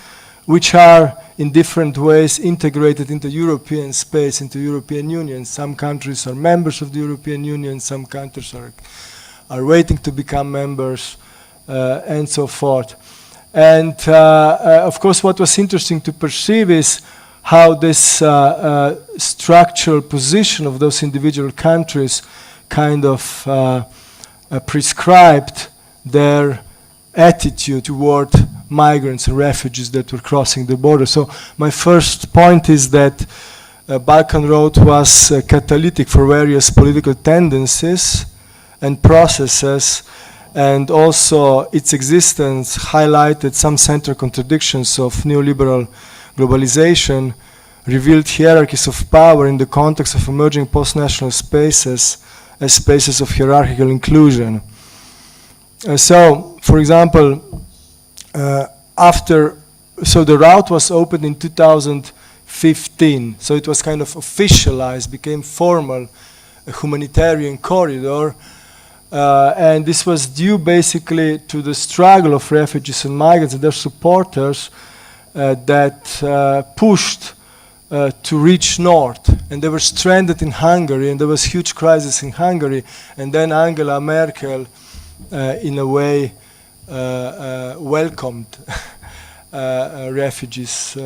which are in different ways integrated into European space, into European Union. Some countries are members of the European Union, some countries are waiting to become members, and so forth. And of course, what was interesting to perceive is how this structural position of those individual countries kind of prescribed their attitude toward migrants and refugees that were crossing the border. So my first point is that Balkan Road was catalytic for various political tendencies and processes, and also its existence highlighted some central contradictions of neoliberal globalization, revealed hierarchies of power in the context of emerging post-national spaces as spaces of hierarchical inclusion. So, for example, the route was opened in 2015, so it was kind of officialized, became formal, a humanitarian corridor, and this was due basically to the struggle of refugees and migrants and their supporters that pushed to reach north, and they were stranded in Hungary, and there was huge crisis in Hungary, and then Angela Merkel in a way welcomed refugees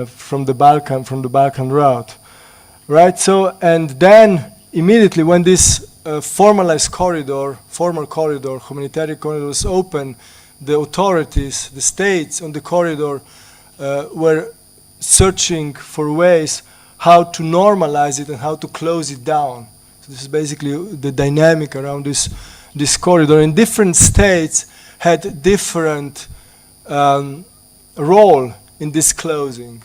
from the Balkan route, right? So, and then immediately when this formalized corridor, humanitarian corridor was open, the authorities, the states on the corridor were searching for ways how to normalize it and how to close it down. So this is basically the dynamic around this corridor. And different states had different role in this closing.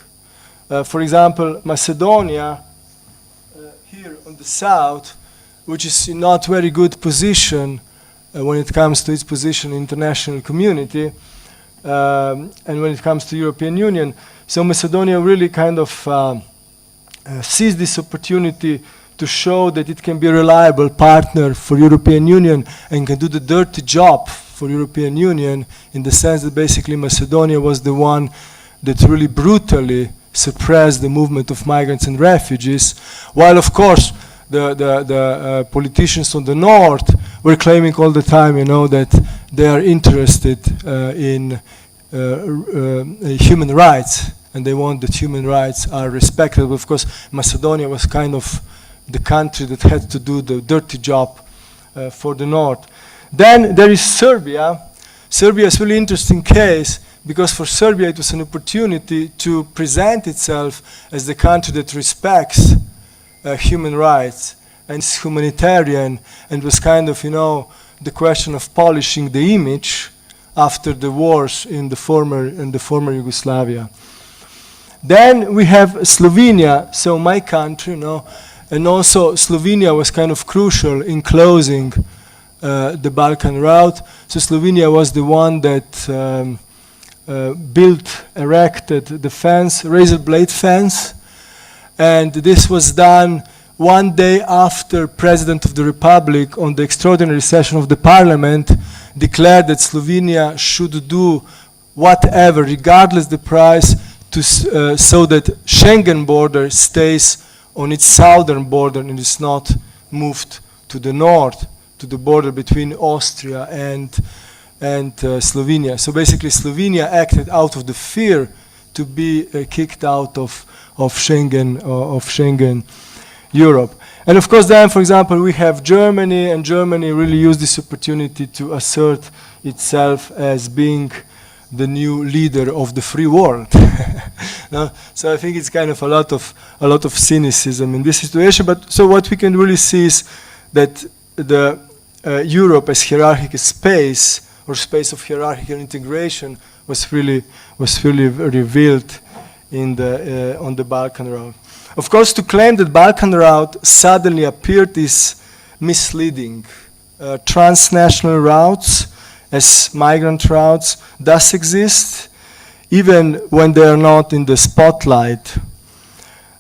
For example, Macedonia, here on the south, which is in not very good position when it comes to its position in the international community, and when it comes to European Union. So Macedonia really kind of seized this opportunity to show that it can be a reliable partner for European Union and can do the dirty job for European Union, in the sense that basically Macedonia was the one that really brutally suppressed the movement of migrants and refugees, while of course the politicians on the north were claiming all the time, you know, that they are interested in human rights, and they want that human rights are respected. But of course, Macedonia was kind of the country that had to do the dirty job for the north. Then there is Serbia. Serbia is a really interesting case, because for Serbia it was an opportunity to present itself as the country that respects human rights and is humanitarian, and was kind of, you know, the question of polishing the image after the wars in the former Yugoslavia. Then we have Slovenia, so my country, you know, and also Slovenia was kind of crucial in closing the Balkan route. So Slovenia was the one that erected the fence, razor blade fence, and this was done one day after President of the Republic, on the extraordinary session of the Parliament, declared that Slovenia should do whatever, regardless the price, to so that Schengen border stays on its southern border and is not moved to the north, to the border between Austria and Slovenia. So basically Slovenia acted out of the fear to be kicked out of Schengen Europe. And of course then, for example, we have Germany, and Germany really used this opportunity to assert itself as being the new leader of the free world. No? So I think it's kind of a lot of cynicism in this situation. But so what we can really see is that the Europe as hierarchical space, or space of hierarchical integration, was really revealed in the on the Balkan route. Of course, to claim that Balkan route suddenly appeared is misleading. Transnational routes as migrant routes does exist, even when they are not in the spotlight.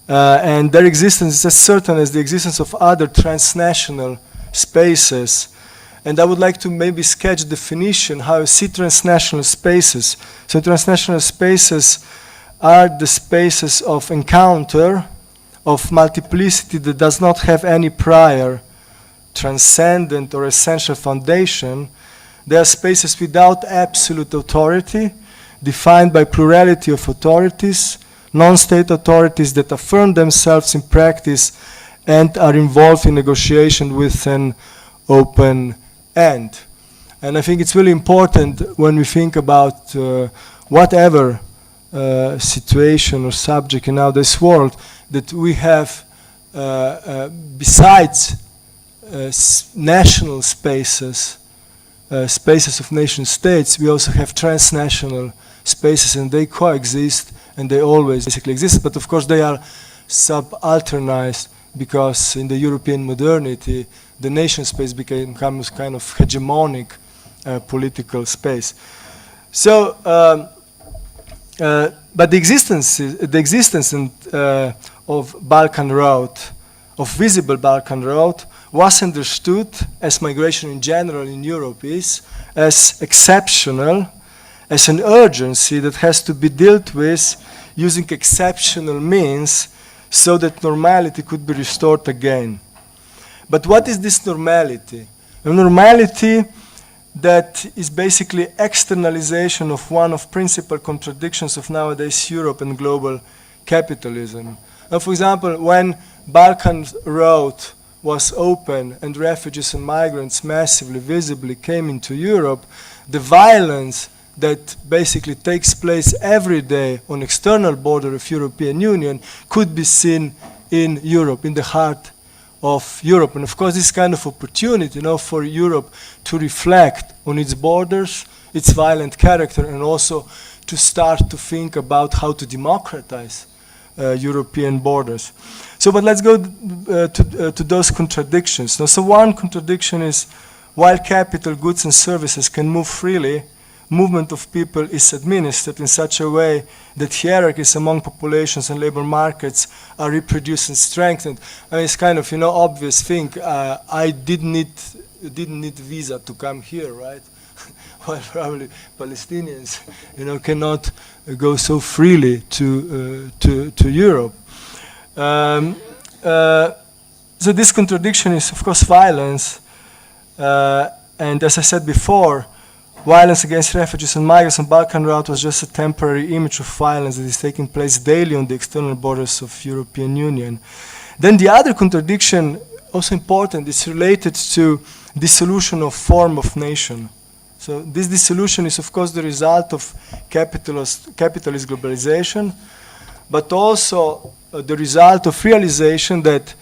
And their existence is as certain as the existence of other transnational spaces. And I would like to maybe sketch the definition how I see transnational spaces. So transnational spaces are the spaces of encounter, of multiplicity that does not have any prior transcendent or essential foundation. They are spaces without absolute authority, defined by plurality of authorities, non-state authorities that affirm themselves in practice and are involved in negotiation with an open end. And I think it's really important when we think about whatever situation or subject in nowadays world, that we have, besides national spaces, spaces of nation states, we also have transnational spaces, and they coexist, and they always basically exist. But of course they are subalternized, because in the European modernity, the nation space becomes kind of hegemonic political space. So, but the existence of Balkan route, of visible Balkan route, was understood, as migration in general in Europe is, as exceptional, as an urgency that has to be dealt with using exceptional means so that normality could be restored again. But what is this normality? A normality that is basically externalization of one of principal contradictions of nowadays Europe and global capitalism. Now, for example, when Balkan route was open and refugees and migrants massively, visibly came into Europe, the violence that basically takes place every day on external border of European Union could be seen in Europe, in the heart of Europe. And of course, this kind of opportunity, you know, for Europe to reflect on its borders, its violent character, and also to start to think about how to democratize European borders. So, but let's go to those contradictions. Now, so one contradiction is, while capital, goods, and services can move freely, movement of people is administered in such a way that hierarchies among populations and labor markets are reproduced and strengthened. I mean, it's kind of, obvious thing. I didn't need visa to come here, right? While probably Palestinians, cannot go so freely to Europe. So this contradiction is, of course, violence. And as I said before, violence against refugees and migrants on Balkan route was just a temporary image of violence that is taking place daily on the external borders of European Union. Then the other contradiction, also important, is related to dissolution of form of nation. So this dissolution is, of course, the result of capitalist globalization, but also the result of realization that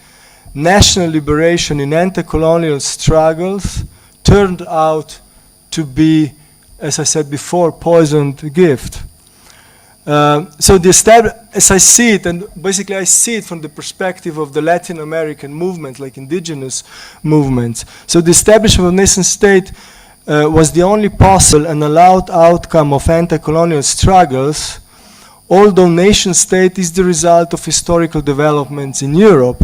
national liberation in anti-colonial struggles turned out to be, as I said before, poisoned gift. So as I see it, and basically I see it from the perspective of the Latin American movement, like indigenous movements. So the establishment of nation state was the only possible and allowed outcome of anti-colonial struggles, although nation state is the result of historical developments in Europe,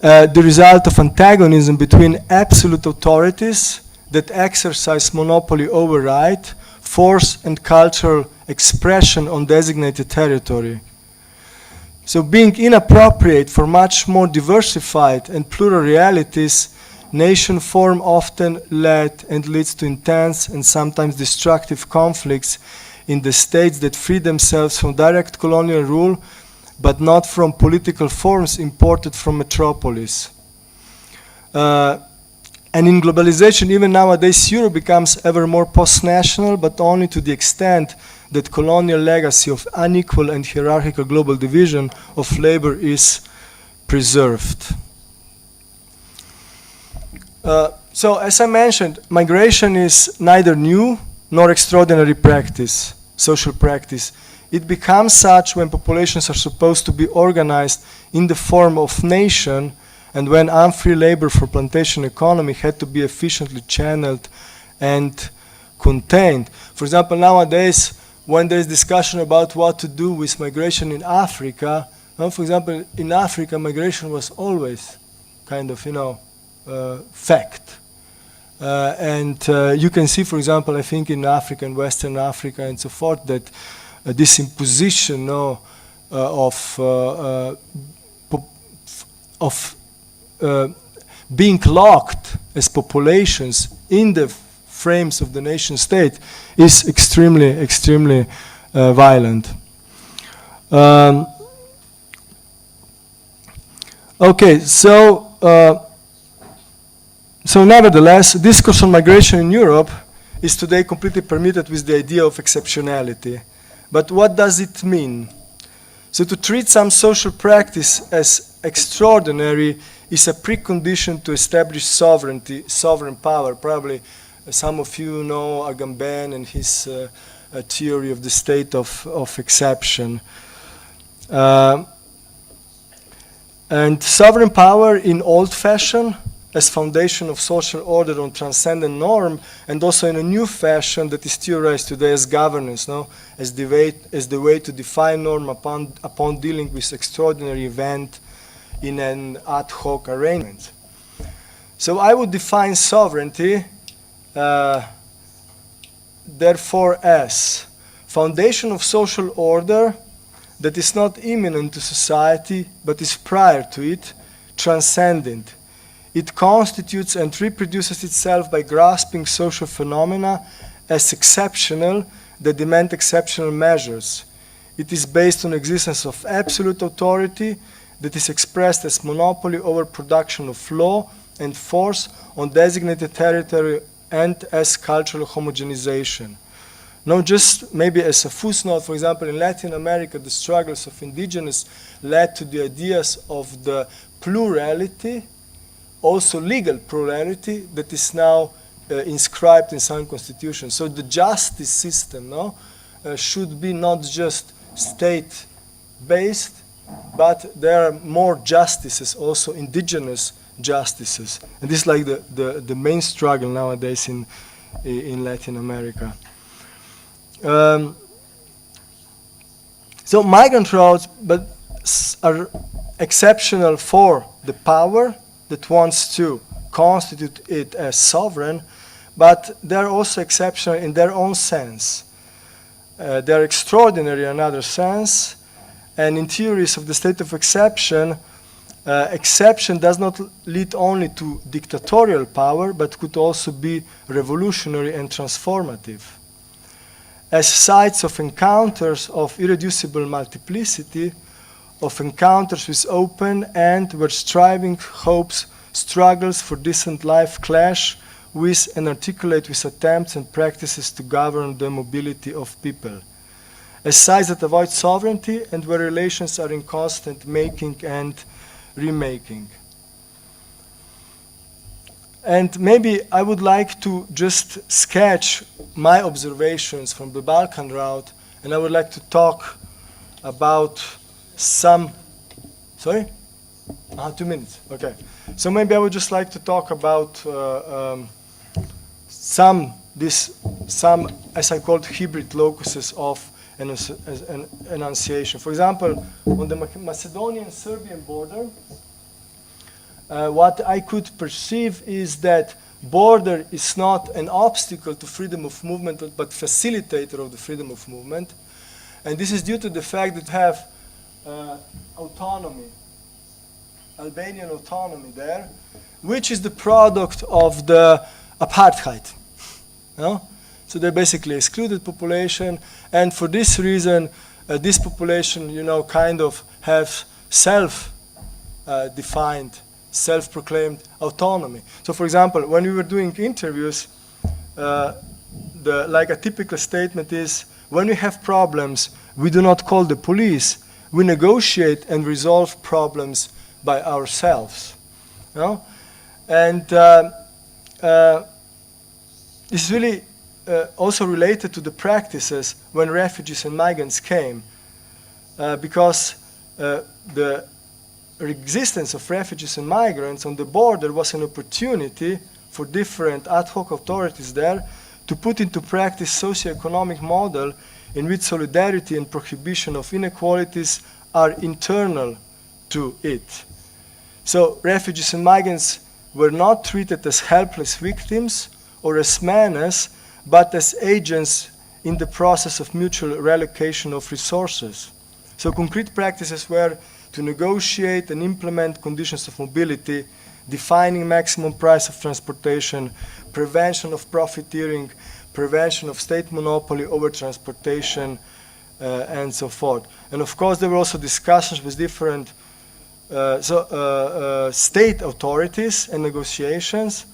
the result of antagonism between absolute authorities that exercise monopoly over right, force and cultural expression on designated territory. So being inappropriate for much more diversified and plural realities, nation form often led and leads to intense and sometimes destructive conflicts in the states that free themselves from direct colonial rule, but not from political forms imported from metropolis. And in globalization, even nowadays, Europe becomes ever more post-national, but only to the extent that colonial legacy of unequal and hierarchical global division of labor is preserved. So, as I mentioned, migration is neither new nor extraordinary practice, social practice. It becomes such when populations are supposed to be organized in the form of nation, and when unfree labor for plantation economy had to be efficiently channeled and contained. For example, nowadays, when there is discussion about what to do with migration in Africa, for example, in Africa, migration was always kind of, fact. And you can see, for example, I think in Africa and Western Africa and so forth, that this imposition of being locked as populations in the frames of the nation state is extremely violent. Okay, so nevertheless, discourse on migration in Europe is today completely permitted with the idea of exceptionality. But what does it mean? So to treat some social practice as extraordinary is a precondition to establish sovereignty, sovereign power. Probably some of you know Agamben and his theory of the state of exception. And sovereign power in old fashion as foundation of social order on transcendent norm, and also in a new fashion that is theorized today as governance, as the way to define norm upon dealing with extraordinary event in an ad hoc arrangement. So I would define sovereignty therefore as foundation of social order that is not imminent to society but is prior to it, transcendent. It constitutes and reproduces itself by grasping social phenomena as exceptional that demand exceptional measures. It is based on existence of absolute authority that is expressed as monopoly over production of law and force on designated territory and as cultural homogenization. Now, just maybe as a footnote, for example, in Latin America, the struggles of indigenous led to the ideas of the plurality, also legal plurality, that is now inscribed in some constitutions. So the justice system should be not just state-based, but there are more justices, also indigenous justices. And this is like the main struggle nowadays in Latin America. So migrant routes are exceptional for the power that wants to constitute it as sovereign, but they're also exceptional in their own sense. They're extraordinary in another sense, and in theories of the state of exception, exception does not lead only to dictatorial power, but could also be revolutionary and transformative. As sites of encounters of irreducible multiplicity, of encounters with open and where striving hopes, struggles for decent life clash with and articulate with attempts and practices to govern the mobility of people. As sites that avoid sovereignty and where relations are in constant making and remaking. And maybe I would like to just sketch my observations from the Balkan route, and I would like to talk about some, sorry? 2 minutes, okay. So maybe I would just like to talk about some, as I called, hybrid locuses of enunciation. For example, on the Macedonian-Serbian border, what I could perceive is that border is not an obstacle to freedom of movement, but facilitator of the freedom of movement. And this is due to the fact that we have autonomy, Albanian autonomy there, which is the product of the apartheid. No? So they're basically excluded population, and for this reason, this population, kind of have self-defined, self-proclaimed autonomy. So for example, when we were doing interviews, like a typical statement is, when we have problems, we do not call the police, we negotiate and resolve problems by ourselves. And this is really also related to the practices when refugees and migrants came, because the existence of refugees and migrants on the border was an opportunity for different ad hoc authorities there to put into practice socio-economic model in which solidarity and prohibition of inequalities are internal to it. So refugees and migrants were not treated as helpless victims or as menace, but as agents in the process of mutual relocation of resources. So concrete practices were to negotiate and implement conditions of mobility, defining maximum price of transportation, prevention of profiteering, prevention of state monopoly over transportation, and so forth. And of course, there were also discussions with different state authorities and negotiations.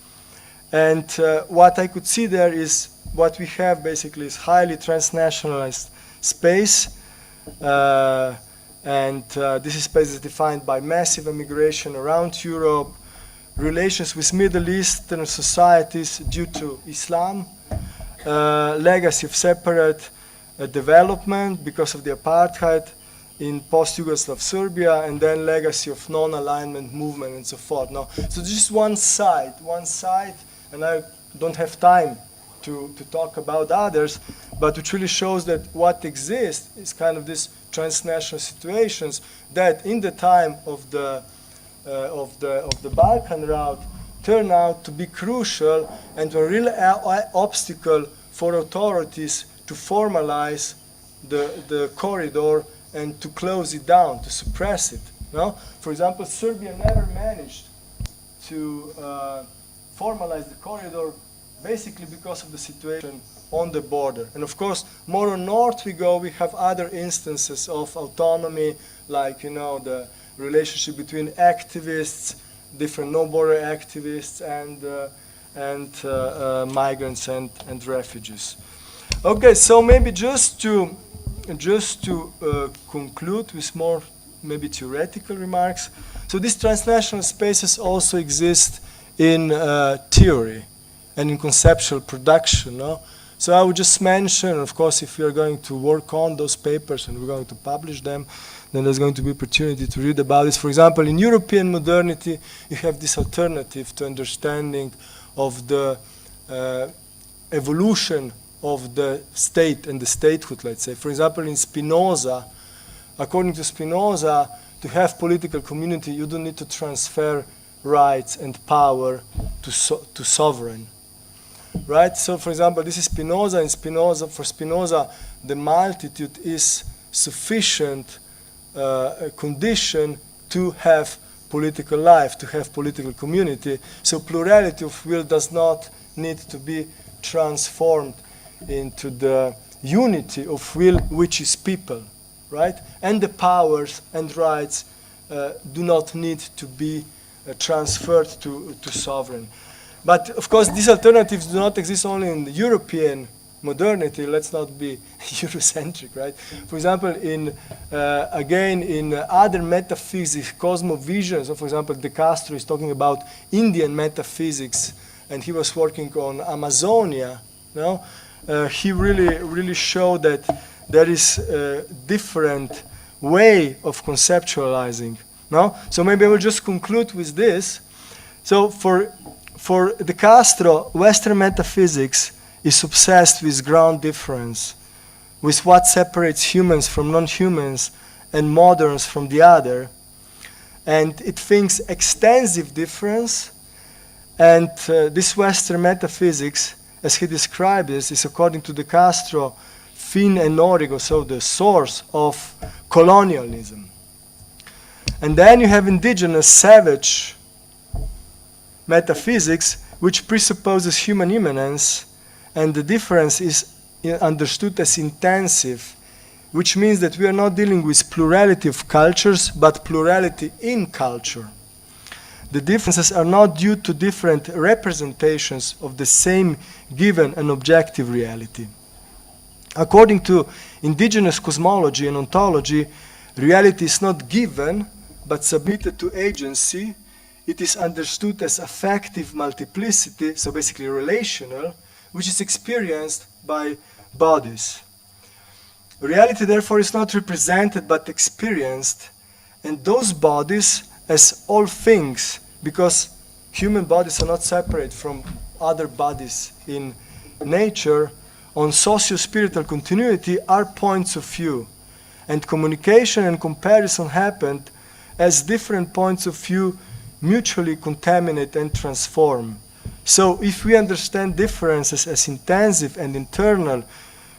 And what I could see there is what we have basically is highly transnationalized space. This space is defined by massive immigration around Europe, relations with Middle Eastern societies due to Islam, legacy of separate development because of the apartheid in post-Yugoslav Serbia, and then legacy of non-alignment movement and so forth. Now, so just one side, and I don't have time to talk about others, but which really shows that what exists is kind of these transnational situations that in the time of the Balkan route turn out to be crucial and were a real obstacle for authorities to formalize the corridor and to close it down, to suppress it. No? For example, Serbia never managed to formalize the corridor basically because of the situation on the border. And of course, more north we go, we have other instances of autonomy, like the relationship between activists, different no-border activists, and migrants and refugees. Okay, so maybe just to conclude with more maybe theoretical remarks. So these transnational spaces also exist in theory and in conceptual production. No? So I would just mention, of course, if we are going to work on those papers and we're going to publish them, then there's going to be opportunity to read about this. For example, in European modernity, you have this alternative to understanding of the evolution of the state and the statehood, let's say. For example, in Spinoza, according to Spinoza, to have political community, you don't need to transfer rights and power to sovereign, right? So, for example, this is Spinoza, and for Spinoza, the multitude is sufficient condition to have political life, to have political community. So plurality of will does not need to be transformed into the unity of will, which is people, right? And the powers and rights do not need to be transferred to sovereign. But of course, these alternatives do not exist only in the European modernity. Let's not be Eurocentric, right? For example, again, in other metaphysics, cosmovisions, so for example, De Castro is talking about Indian metaphysics, and he was working on Amazonia. No? He really showed that there is a different way of conceptualizing. No? So maybe I will just conclude with this. So for De Castro, Western metaphysics is obsessed with ground difference, with what separates humans from non-humans and moderns from the other. And it thinks extensive difference, and this Western metaphysics, as he described it, is according to De Castro, fin and origo, so the source of colonialism. And then you have indigenous savage metaphysics, which presupposes human immanence, and the difference is understood as intensive, which means that we are not dealing with plurality of cultures, but plurality in culture. The differences are not due to different representations of the same given and objective reality. According to indigenous cosmology and ontology, reality is not given, but submitted to agency. It is understood as affective multiplicity, so basically relational, which is experienced by bodies. Reality, therefore, is not represented but experienced, and those bodies as all things, because human bodies are not separate from other bodies in nature, on socio-spiritual continuity are points of view, and communication and comparison happened as different points of view mutually contaminate and transform. So if we understand differences as intensive and internal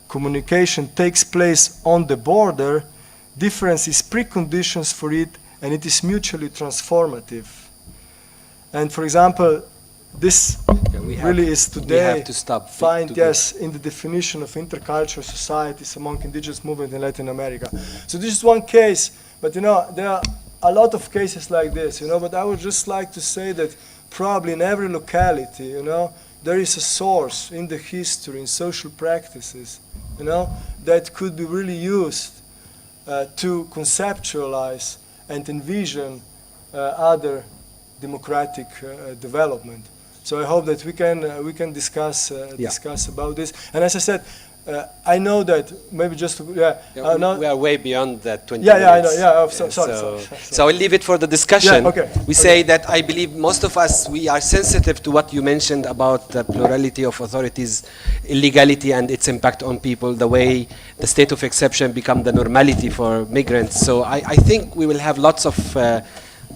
communication takes place on the border, difference is preconditions for it, and it is mutually transformative. And for example, this really is today find, yes, in the definition of intercultural societies among indigenous movements in Latin America. So this is one case, but you know, there are a lot of cases like this, you know, but I would just like to say that probably in every locality, you know, there is a source in the history, in social practices, you know, that could be really used to conceptualize and envision other democratic development. So I hope that we can discuss about this. And as I said, I know that maybe just we are way beyond that 20 minutes. I know. Yeah, sorry. So I'll leave it for the discussion. Yeah, okay. We say that I believe most of us, we are sensitive to what you mentioned about the plurality of authorities, illegality and its impact on people, the way the state of exception become the normality for migrants. So I think we will have lots of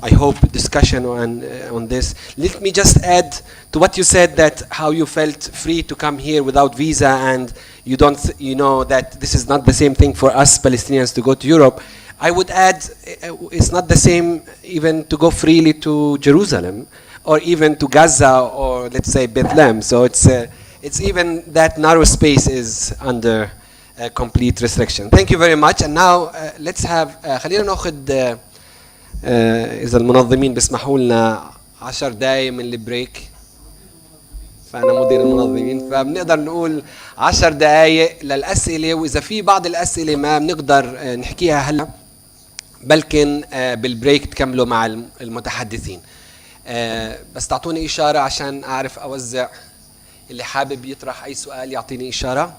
I hope discussion on this. Let me just add to what you said, that how you felt free to come here without visa, and you know that this is not the same thing for us Palestinians to go to Europe. I would add, it's not the same even to go freely to Jerusalem or even to Gaza or let's say Bethlehem. So it's even that narrow space is under complete restriction. Thank you very much. And now let's have خلينا ناخذ إذا المنظمين بيسمحوا لنا 10 دقايق من البريك. فأنا مدير المنظمين، فبنقدر نقول 10 دقايق للأسئلة، وإذا في بعض الأسئلة ما بنقدر نحكيها هلا بلكن بالبريك تكملوا مع المتحدثين. بس تعطوني إشارة عشان أعرف أوزع. اللي حابب يطرح أي سؤال يعطيني إشارة.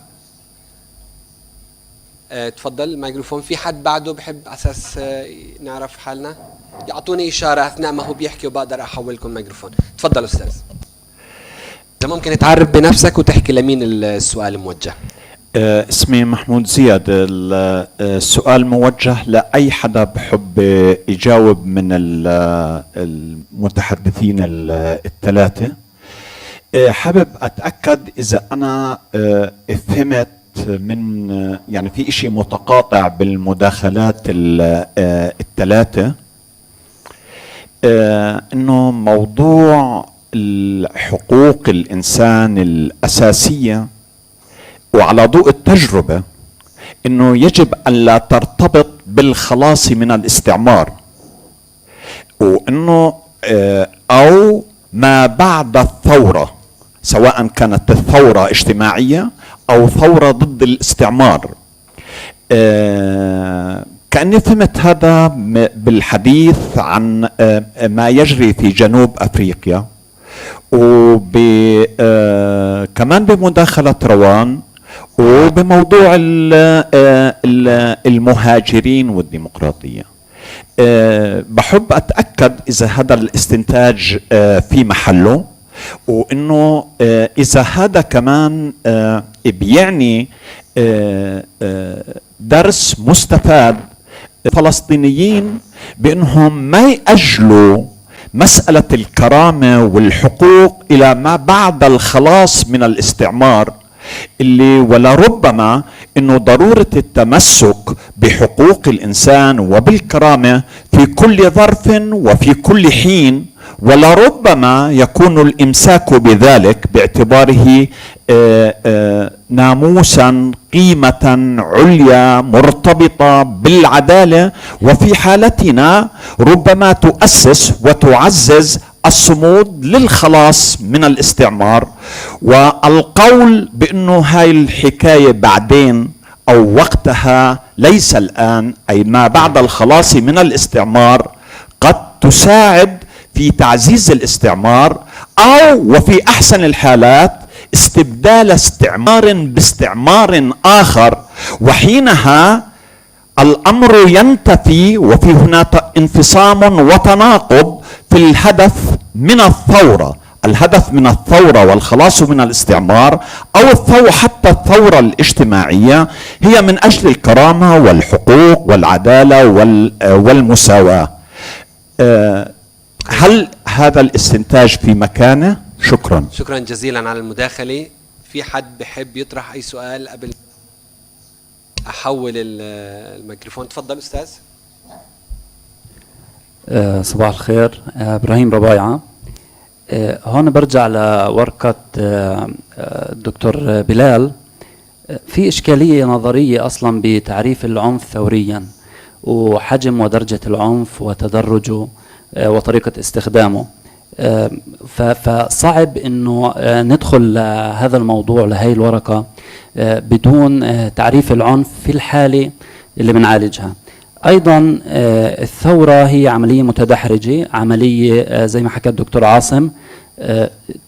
تفضل الميكروفون. في حد بعده بحب أساس نعرف حالنا؟ يعطوني إشارة أثناء ما هو بيحكي وبقدر أحولكم الميكروفون. تفضل أستاذ. إذا ممكن تعرف بنفسك وتحكي لمين السؤال موجه. اسمي محمود زياد. السؤال موجه لأي حدا بحب يجاوب من المتحدثين الثلاثة. حابب أتأكد إذا أنا فهمت من يعني في إشي متقاطع بالمداخلات الثلاثة، إنه موضوع حقوق الإنسان الأساسية وعلى ضوء التجربة إنه يجب أن لا ترتبط بالخلاص من الاستعمار، وإنه أو ما بعد الثورة، سواء كانت الثورة اجتماعية أو ثورة ضد الاستعمار. كأني فهمت هذا بالحديث عن ما يجري في جنوب أفريقيا، وكمان بمداخلة روان، وبموضوع المهاجرين والديمقراطية. بحب أتأكد إذا هذا الاستنتاج في محله، وإنه إذا هذا كمان بيعني درس مستفاد فلسطينيين بأنهم ما يأجلوا مسألة الكرامة والحقوق إلى ما بعد الخلاص من الاستعمار، اللي ولربما انه ضرورة التمسك بحقوق الانسان وبالكرامة في كل ظرف وفي كل حين، ولربما يكون الامساك بذلك باعتباره ناموسا، قيمة عليا مرتبطة بالعدالة، وفي حالتنا ربما تؤسس وتعزز الصمود للخلاص من الاستعمار. والقول بأنه هاي الحكاية بعدين أو وقتها ليس الآن، أي ما بعد الخلاص من الاستعمار، قد تساعد في تعزيز الاستعمار، أو وفي أحسن الحالات استبدال استعمار باستعمار آخر، وحينها الأمر ينتفي وفي هناك انفصام وتناقض في الهدف من الثورة. الهدف من الثورة والخلاص من الاستعمار، أو الثورة حتى الثورة الاجتماعية، هي من أجل الكرامة والحقوق والعدالة والمساواة. هل هذا الاستنتاج في مكانه؟ شكرا. شكرا جزيلا على المداخلة. في حد بحب يطرح أي سؤال قبل أحول الميكروفون؟ تفضل أستاذ. صباح الخير. إبراهيم ربايعة. هون برجع لورقة الدكتور بلال. في إشكالية نظرية أصلا بتعريف العنف ثوريا، وحجم ودرجة العنف وتدرجه وطريقة استخدامه. فصعب انه ندخل هذا الموضوع لهي الورقة بدون تعريف العنف في الحالة اللي بنعالجها. ايضا الثورة هي عملية متدحرجة، عملية زي ما حكى الدكتور عاصم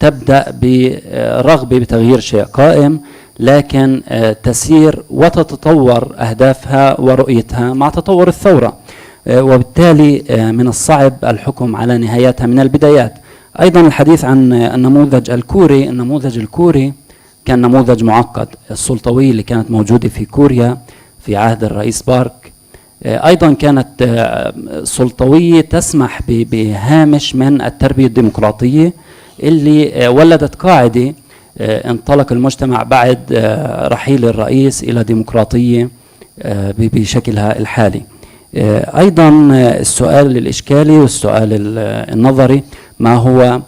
تبدأ برغبة بتغيير شيء قائم، لكن تسير وتتطور أهدافها ورؤيتها مع تطور الثورة، وبالتالي من الصعب الحكم على نهايتها من البدايات. أيضا الحديث عن النموذج الكوري. النموذج الكوري كان نموذج معقد. السلطوية اللي كانت موجودة في كوريا في عهد الرئيس بارك أيضا كانت سلطوية تسمح بهامش من التربية الديمقراطية اللي ولدت قاعدة انطلق المجتمع بعد رحيل الرئيس إلى ديمقراطية بشكلها الحالي. أيضا السؤال الإشكالي والسؤال النظري: ما هو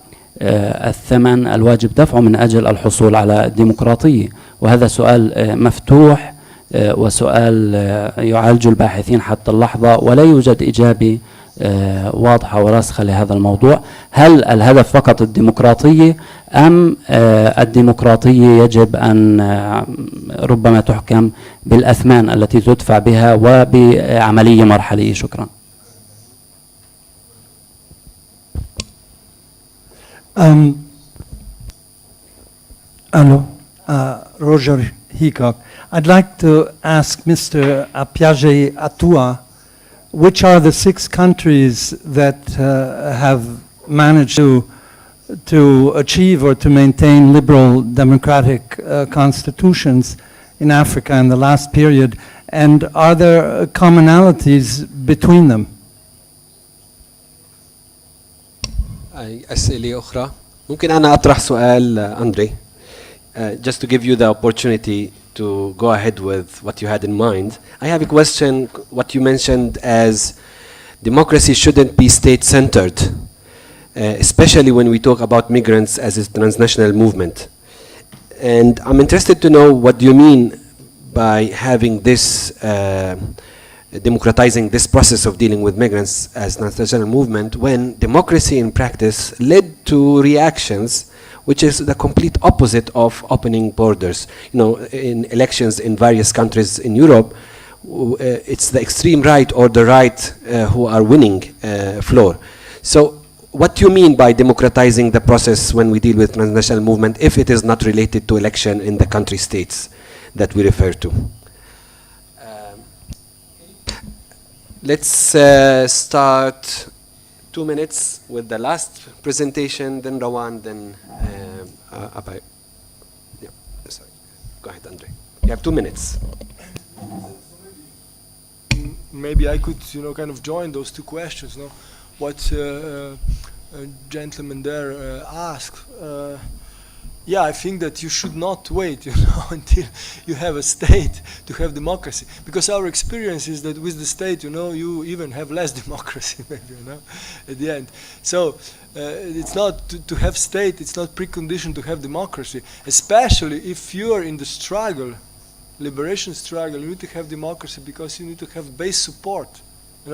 الثمن الواجب دفعه من أجل الحصول على الديمقراطية؟ وهذا سؤال مفتوح وسؤال يعالجه الباحثين حتى اللحظة، ولا يوجد إجابة واضحة وراسخة لهذا الموضوع. هل الهدف فقط الديمقراطية، أم الديمقراطية يجب أن ربما تحكم بالأثمان التي تدفع بها وبعملية مرحلية؟ شكرا. Hello, Roger Hickok. I'd like to ask Mr. Piaget Atua, which are the 6 countries that have managed to to achieve or to maintain liberal democratic constitutions in Africa in the last period? And are there commonalities between them? أي أسئلة أخرى؟ ممكن أنا أطرح سؤال أندري just to give you the opportunity to go ahead with what you had in mind. I have a question, what you mentioned as democracy shouldn't be state-centered, especially when we talk about migrants as a transnational movement. And I'm interested to know what you mean by having this, democratizing this process of dealing with migrants as transnational movement, when democracy in practice led to reactions which is the complete opposite of opening borders. You know, in elections in various countries in Europe, it's the extreme right or the right who are winning floor. So what do you mean by democratizing the process when we deal with transnational movement if it is not related to election in the country states that we refer to? Let's start 2 minutes with the last presentation, then Rawan, then Abhay. Yeah, sorry. Go ahead, Andre. You have 2 minutes. Maybe I could, kind of join those two questions. No, what a gentleman there asked. Yeah, I think that you should not wait, until you have a state to have democracy, because our experience is that with the state, you even have less democracy, maybe, at the end. So it's not to have state; it's not precondition to have democracy. Especially if you are in the struggle, liberation struggle, you need to have democracy because you need to have base support,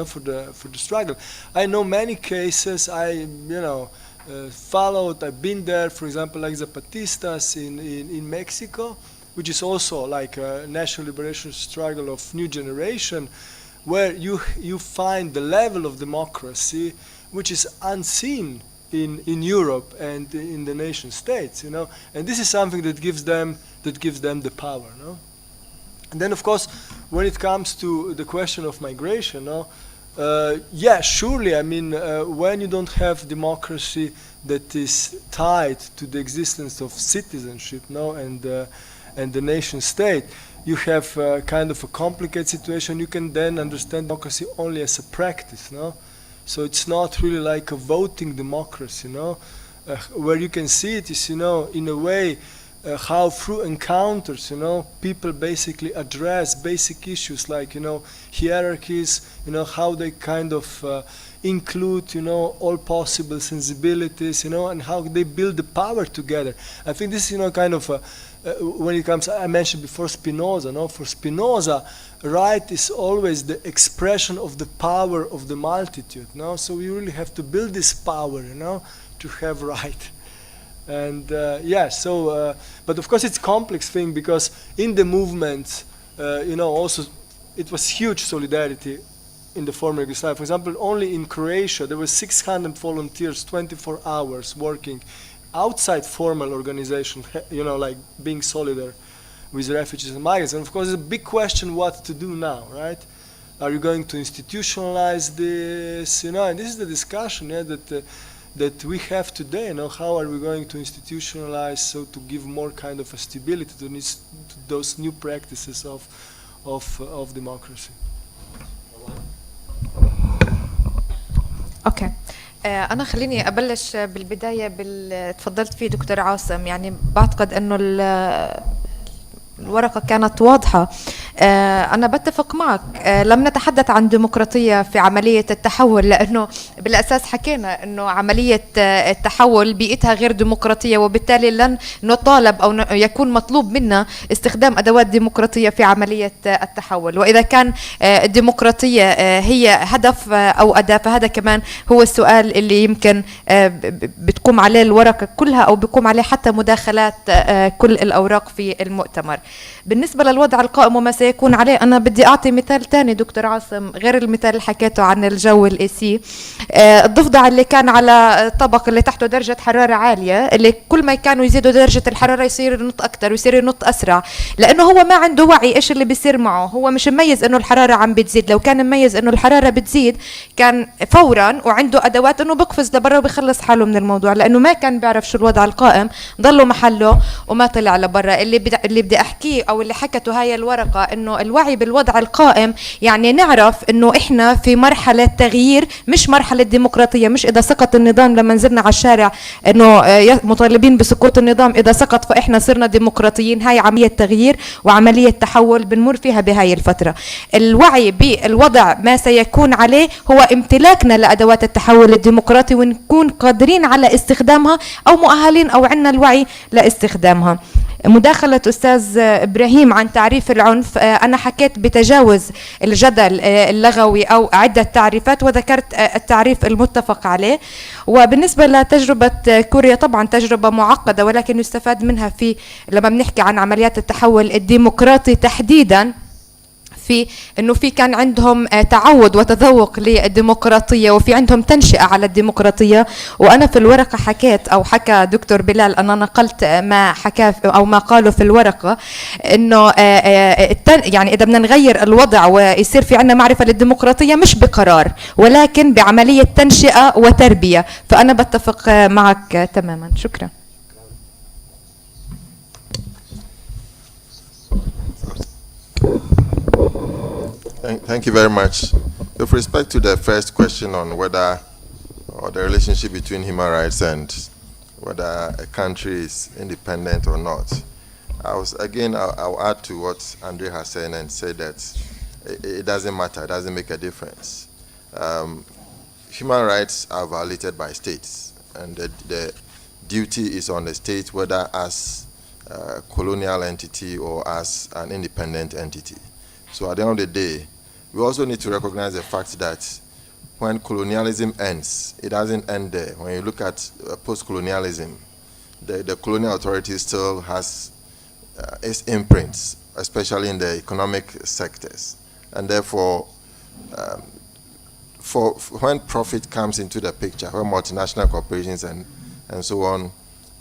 for the struggle. I know many cases. Followed. I've been there, for example, like Zapatistas in Mexico, which is also like a national liberation struggle of new generation, where you find the level of democracy which is unseen in Europe and in the nation states, and this is something that gives them the power, And then, of course, when it comes to the question of migration, yeah, surely. I mean, when you don't have democracy that is tied to the existence of citizenship, and the nation state, you have kind of a complicated situation. You can then understand democracy only as a practice, So it's not really like a voting democracy, where you can see it is, in a way, how through encounters, people basically address basic issues like, hierarchies, how they kind of include, all possible sensibilities, and how they build the power together. I think this is, kind of, when it comes, I mentioned before Spinoza, For Spinoza, right is always the expression of the power of the multitude, So we really have to build this power, to have right. And but of course it's a complex thing, because in the movement, also it was huge solidarity in the former Yugoslavia. For example, only in Croatia there were 600 volunteers, 24 hours working outside formal organization, like being solidar with refugees and migrants. And of course, it's a big question what to do now, right? Are you going to institutionalize this? And this is the discussion, that we have today. How are we going to institutionalize, so to give more kind of a stability to those new practices of democracy? اوكي انا خليني ابلش بالبدايه تفضلت فيه دكتور عاصم. يعني بعتقد انه الورقة كانت واضحة. أنا بتفق معك. لم نتحدث عن ديمقراطية في عملية التحول، لأنه بالأساس حكينا أنه عملية التحول بيئتها غير ديمقراطية، وبالتالي لن نطالب أو يكون مطلوب منا استخدام أدوات ديمقراطية في عملية التحول. وإذا كان الديمقراطية هي هدف أو أداة، فهذا كمان هو السؤال اللي يمكن بتقوم عليه الورقة كلها، أو بيقوم عليه حتى مداخلات كل الأوراق في المؤتمر. بالنسبة للوضع القائم وما سيكون سيكون عليه. أنا بدي أعطي مثال تاني دكتور عاصم غير المثال اللي حكيته عن الجو الإيسي. الضفدع اللي كان على الطبق اللي تحته درجة حرارة عالية، اللي كل ما كانوا يزيدوا درجة الحرارة يصير ينط أكتر ويصير ينط أسرع، لأنه هو ما عنده وعي إيش اللي بيصير معه. هو مش مميز إنه الحرارة عم بتزيد. لو كان مميز إنه الحرارة بتزيد كان فورا وعنده أدوات إنه بقفز لبرا وبيخلص حاله من الموضوع، لأنه ما كان بيعرف شو الوضع القائم، ضله محله وما طلع لبرا. اللي بدي أحكيه أو اللي حكته هاي الورقة إنه الوعي بالوضع القائم، يعني نعرف إنه إحنا في مرحلة تغيير مش مرحلة ديمقراطية. مش إذا سقط النظام لما نزلنا على الشارع إنه مطالبين بسقوط النظام، إذا سقط فإحنا صرنا ديمقراطيين. هاي عملية تغيير وعملية تحول بنمر فيها بهاي الفترة. الوعي بالوضع ما سيكون عليه هو امتلاكنا لأدوات التحول الديمقراطي، ونكون قادرين على استخدامها أو مؤهلين أو عندنا الوعي لاستخدامها. مداخلة أستاذ إبراهيم عن تعريف العنف، أنا حكيت بتجاوز الجدل اللغوي أو عدة تعريفات وذكرت التعريف المتفق عليه. وبالنسبة لتجربة كوريا طبعا تجربة معقدة، ولكن يستفاد منها في لما بنحكي عن عمليات التحول الديمقراطي تحديدا، في انه في كان عندهم تعود وتذوق للديمقراطيه وفي عندهم تنشئه على الديمقراطيه. وانا في الورقه حكيت او حكى دكتور بلال، انا نقلت ما حكى او ما قاله في الورقه، انه يعني اذا بدنا نغير الوضع ويصير في عندنا معرفه للديمقراطيه مش بقرار ولكن بعمليه تنشئه وتربيه. فانا بتفق معك تماما. شكرا. Thank you very much. With respect to the first question on whether or the relationship between human rights and whether a country is independent or not, I'll add to what Andre has said and say that it doesn't matter, it doesn't make a difference. Human rights are violated by states, and the duty is on the state, whether as a colonial entity or as an independent entity. So at the end of the day, we also need to recognize the fact that when colonialism ends, it doesn't end there. When you look at post-colonialism, the colonial authority still has its imprints, especially in the economic sectors. And therefore, when profit comes into the picture, when multinational corporations and so on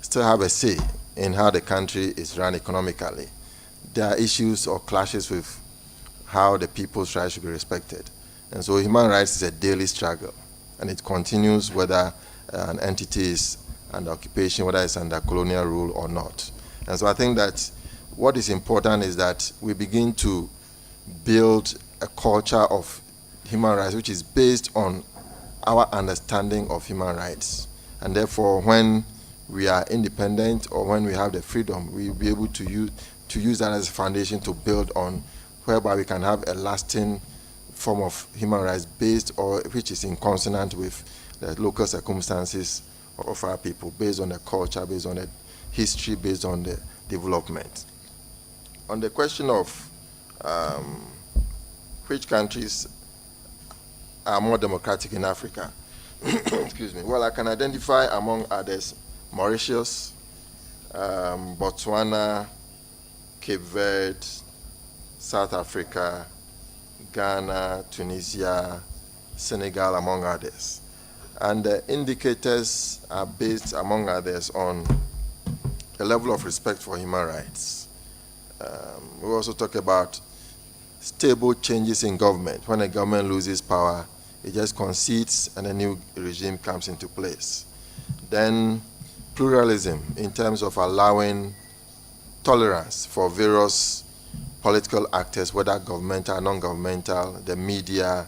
still have a say in how the country is run economically, there are issues or clashes with how the people's rights should be respected. And so human rights is a daily struggle, and it continues whether an entity is under occupation, whether it's under colonial rule or not. And so I think that what is important is that we begin to build a culture of human rights which is based on our understanding of human rights. And therefore, when we are independent or when we have the freedom, we will be able to use that as a foundation to build on, whereby we can have a lasting form of human rights based or which is in consonant with the local circumstances of our people, based on the culture, based on the history, based on the development. On the question of which countries are more democratic in Africa, excuse me, well, I can identify among others Mauritius, Botswana, Cape Verde, South Africa, Ghana, Tunisia, Senegal, among others. And the indicators are based, among others, on a level of respect for human rights. We also talk about stable changes in government. When a government loses power, it just concedes and a new regime comes into place. Then pluralism in terms of allowing tolerance for various political actors, whether governmental, non-governmental, the media,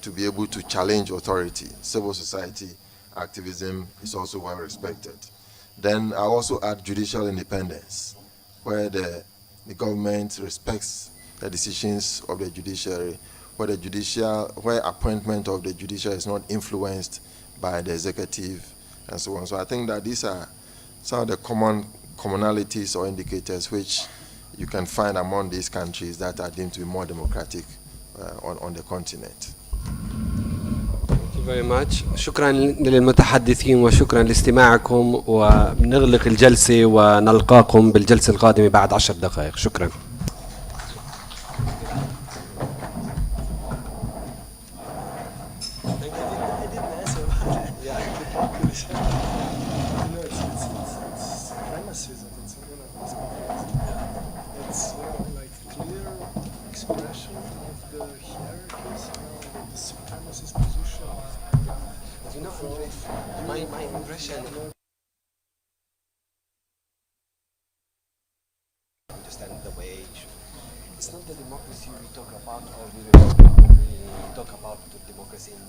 to be able to challenge authority. Civil society activism is also well respected. Then I also add judicial independence, where the government respects the decisions of the judiciary, where appointment of the judiciary is not influenced by the executive, and so on. So I think that these are some of the commonalities or indicators which you can find among these countries that are deemed to be more democratic on the continent. Thank you very much. شكرا للمتحدثين وشكرا لاستماعكم، ونغلق الجلسة ونلقاكم بالجلسة القادمة بعد 10 دقائق. شكرا. the populace. You know, it's supremacism. It's, you know, it's you know, like clear expression of the hierarchies, you know, the supremacist position. You know, my impression. Understand the way it's not the democracy we talk about, or we talk about the democracy in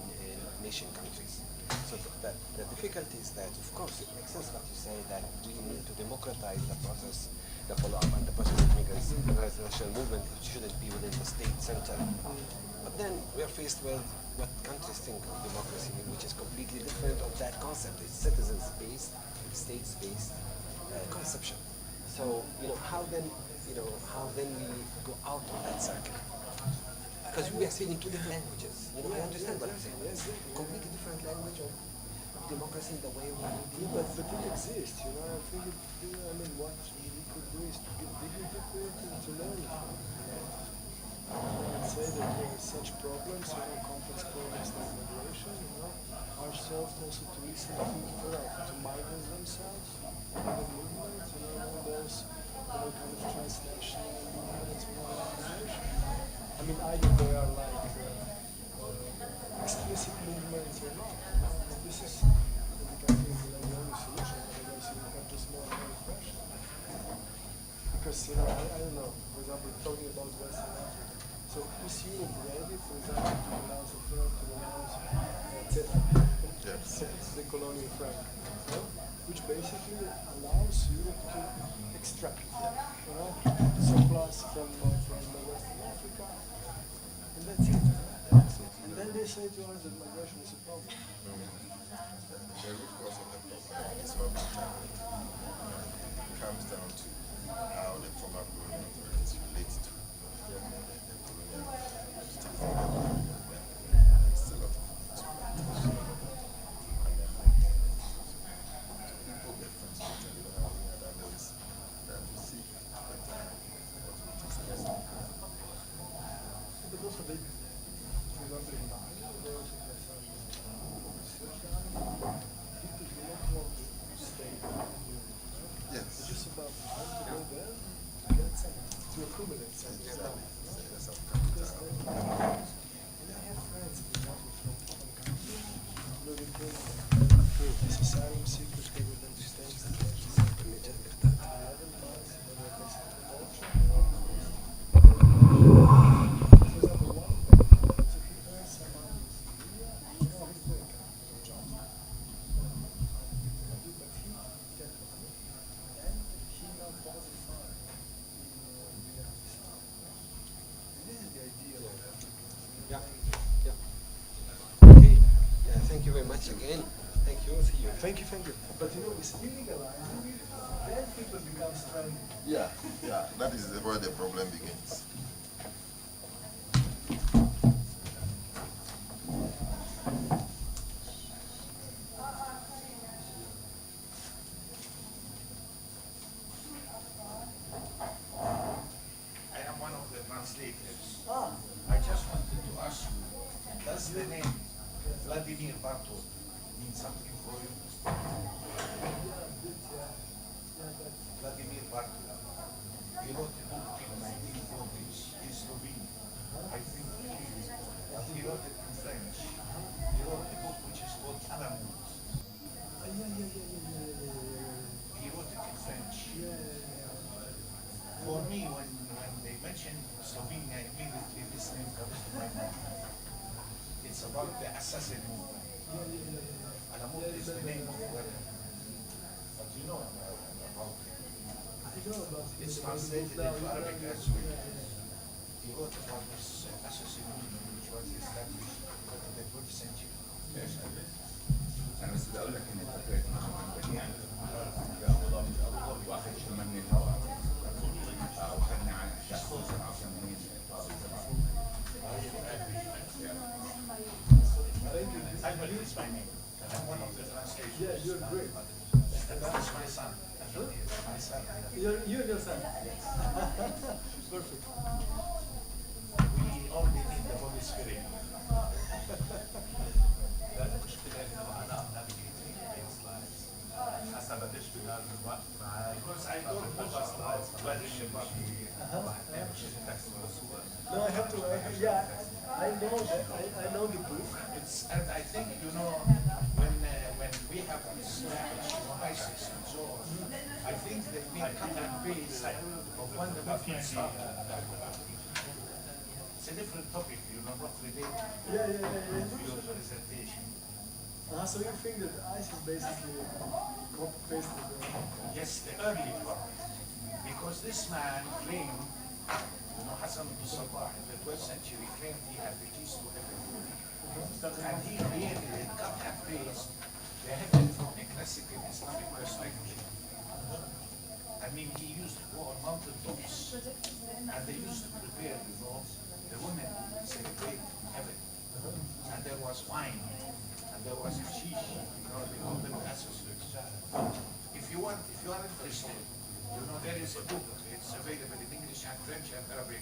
nation countries. So the difficulty is that, of course, it makes sense what you say, that we need to democratize the process, the follow-up and the process of migration movement. It shouldn't be within the state center. But then we are faced with what countries think of democracy, which is completely different of that concept. It's citizens-based, states-based conception. So, how then we go out of that circle? Because we are speaking two different languages. I understand what I'm saying. It's completely different language of democracy in the way we do. But it exists, I think what we could do is to give dignity to it and to learn it. And say that there are such problems, complex problems like migration, ourselves also to listen to migrants themselves, the movements, those kind of transnational movements, organization. I mean, either they are like explicit movements or not. This is the only solution, otherwise you have just more repression. Because, I don't know, for example, talking about Western Africa. So is Europe ready, for example, to renounce Yes. the colonial framework, which basically allows Europe to extract surplus from Western Africa, and that's it. And then they say to us that migration is a problem. The root cause of the problem is not it comes down to how the former colonial authorities relate to the colonial state. It's a lot of experimentation. People get frustrated, they don't have any other ways than to seek better opportunities. But also they, for example, in Mali, they also have some research done. People do not want to stay in Europe. Yes. It's just about how to go there, to get something, to accumulate something. Exactly. Some Because capital. and I have friends, for example, from countries, they came through this asylum seekers, they were then to stay in the Okay. Thank you very much again. Thank you. See you. Thank you. But it's illegalizing it, then people become stranded. Yeah. That is where the problem begins. I am one of the translators. I just wanted to ask you, does the name Vladimir Bartol mean something for you? Vladimir Bartol. He wrote a book in 1940s in Slovene. I think he wrote it in French. He wrote a book which is called Alamut. He wrote it in French. For me, when they mention Slovenia, immediately this name comes to my mind. It's about the assassin movement. Alamut is the name of where, but you know about it. It's translated into Arabic as well. He wrote about this assassin movement which was established in the 12th century. انا بس بدي اقول لك ان الفكره من بديع في ابو ظبي واخد شمال من الهواء واخدنا عن الشخص 87 I believe it's my name. I'm one of the translators. Yeah, you're great. That's my son. My son. You're your son. Yes. Perfect. We only need the Holy Spirit. It's a different topic, not related Yeah. to your presentation. So you think that ISIS basically copy-pasted Yes, the early part. Because this man claimed, Hassan al-Sabah in the 12th century claimed he had the keys to heaven. And he created, cut and paste, the heaven from a classical Islamic perspective. I mean, he used to go on mountain tops, and they used to prepare, the women to celebrate heaven. And there was wine, and there was hashish, they call them associates. If you are interested, there is a book, it's available in English and French and Arabic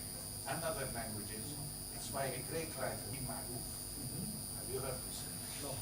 and other languages. It's by a great writer, Have you heard this? No.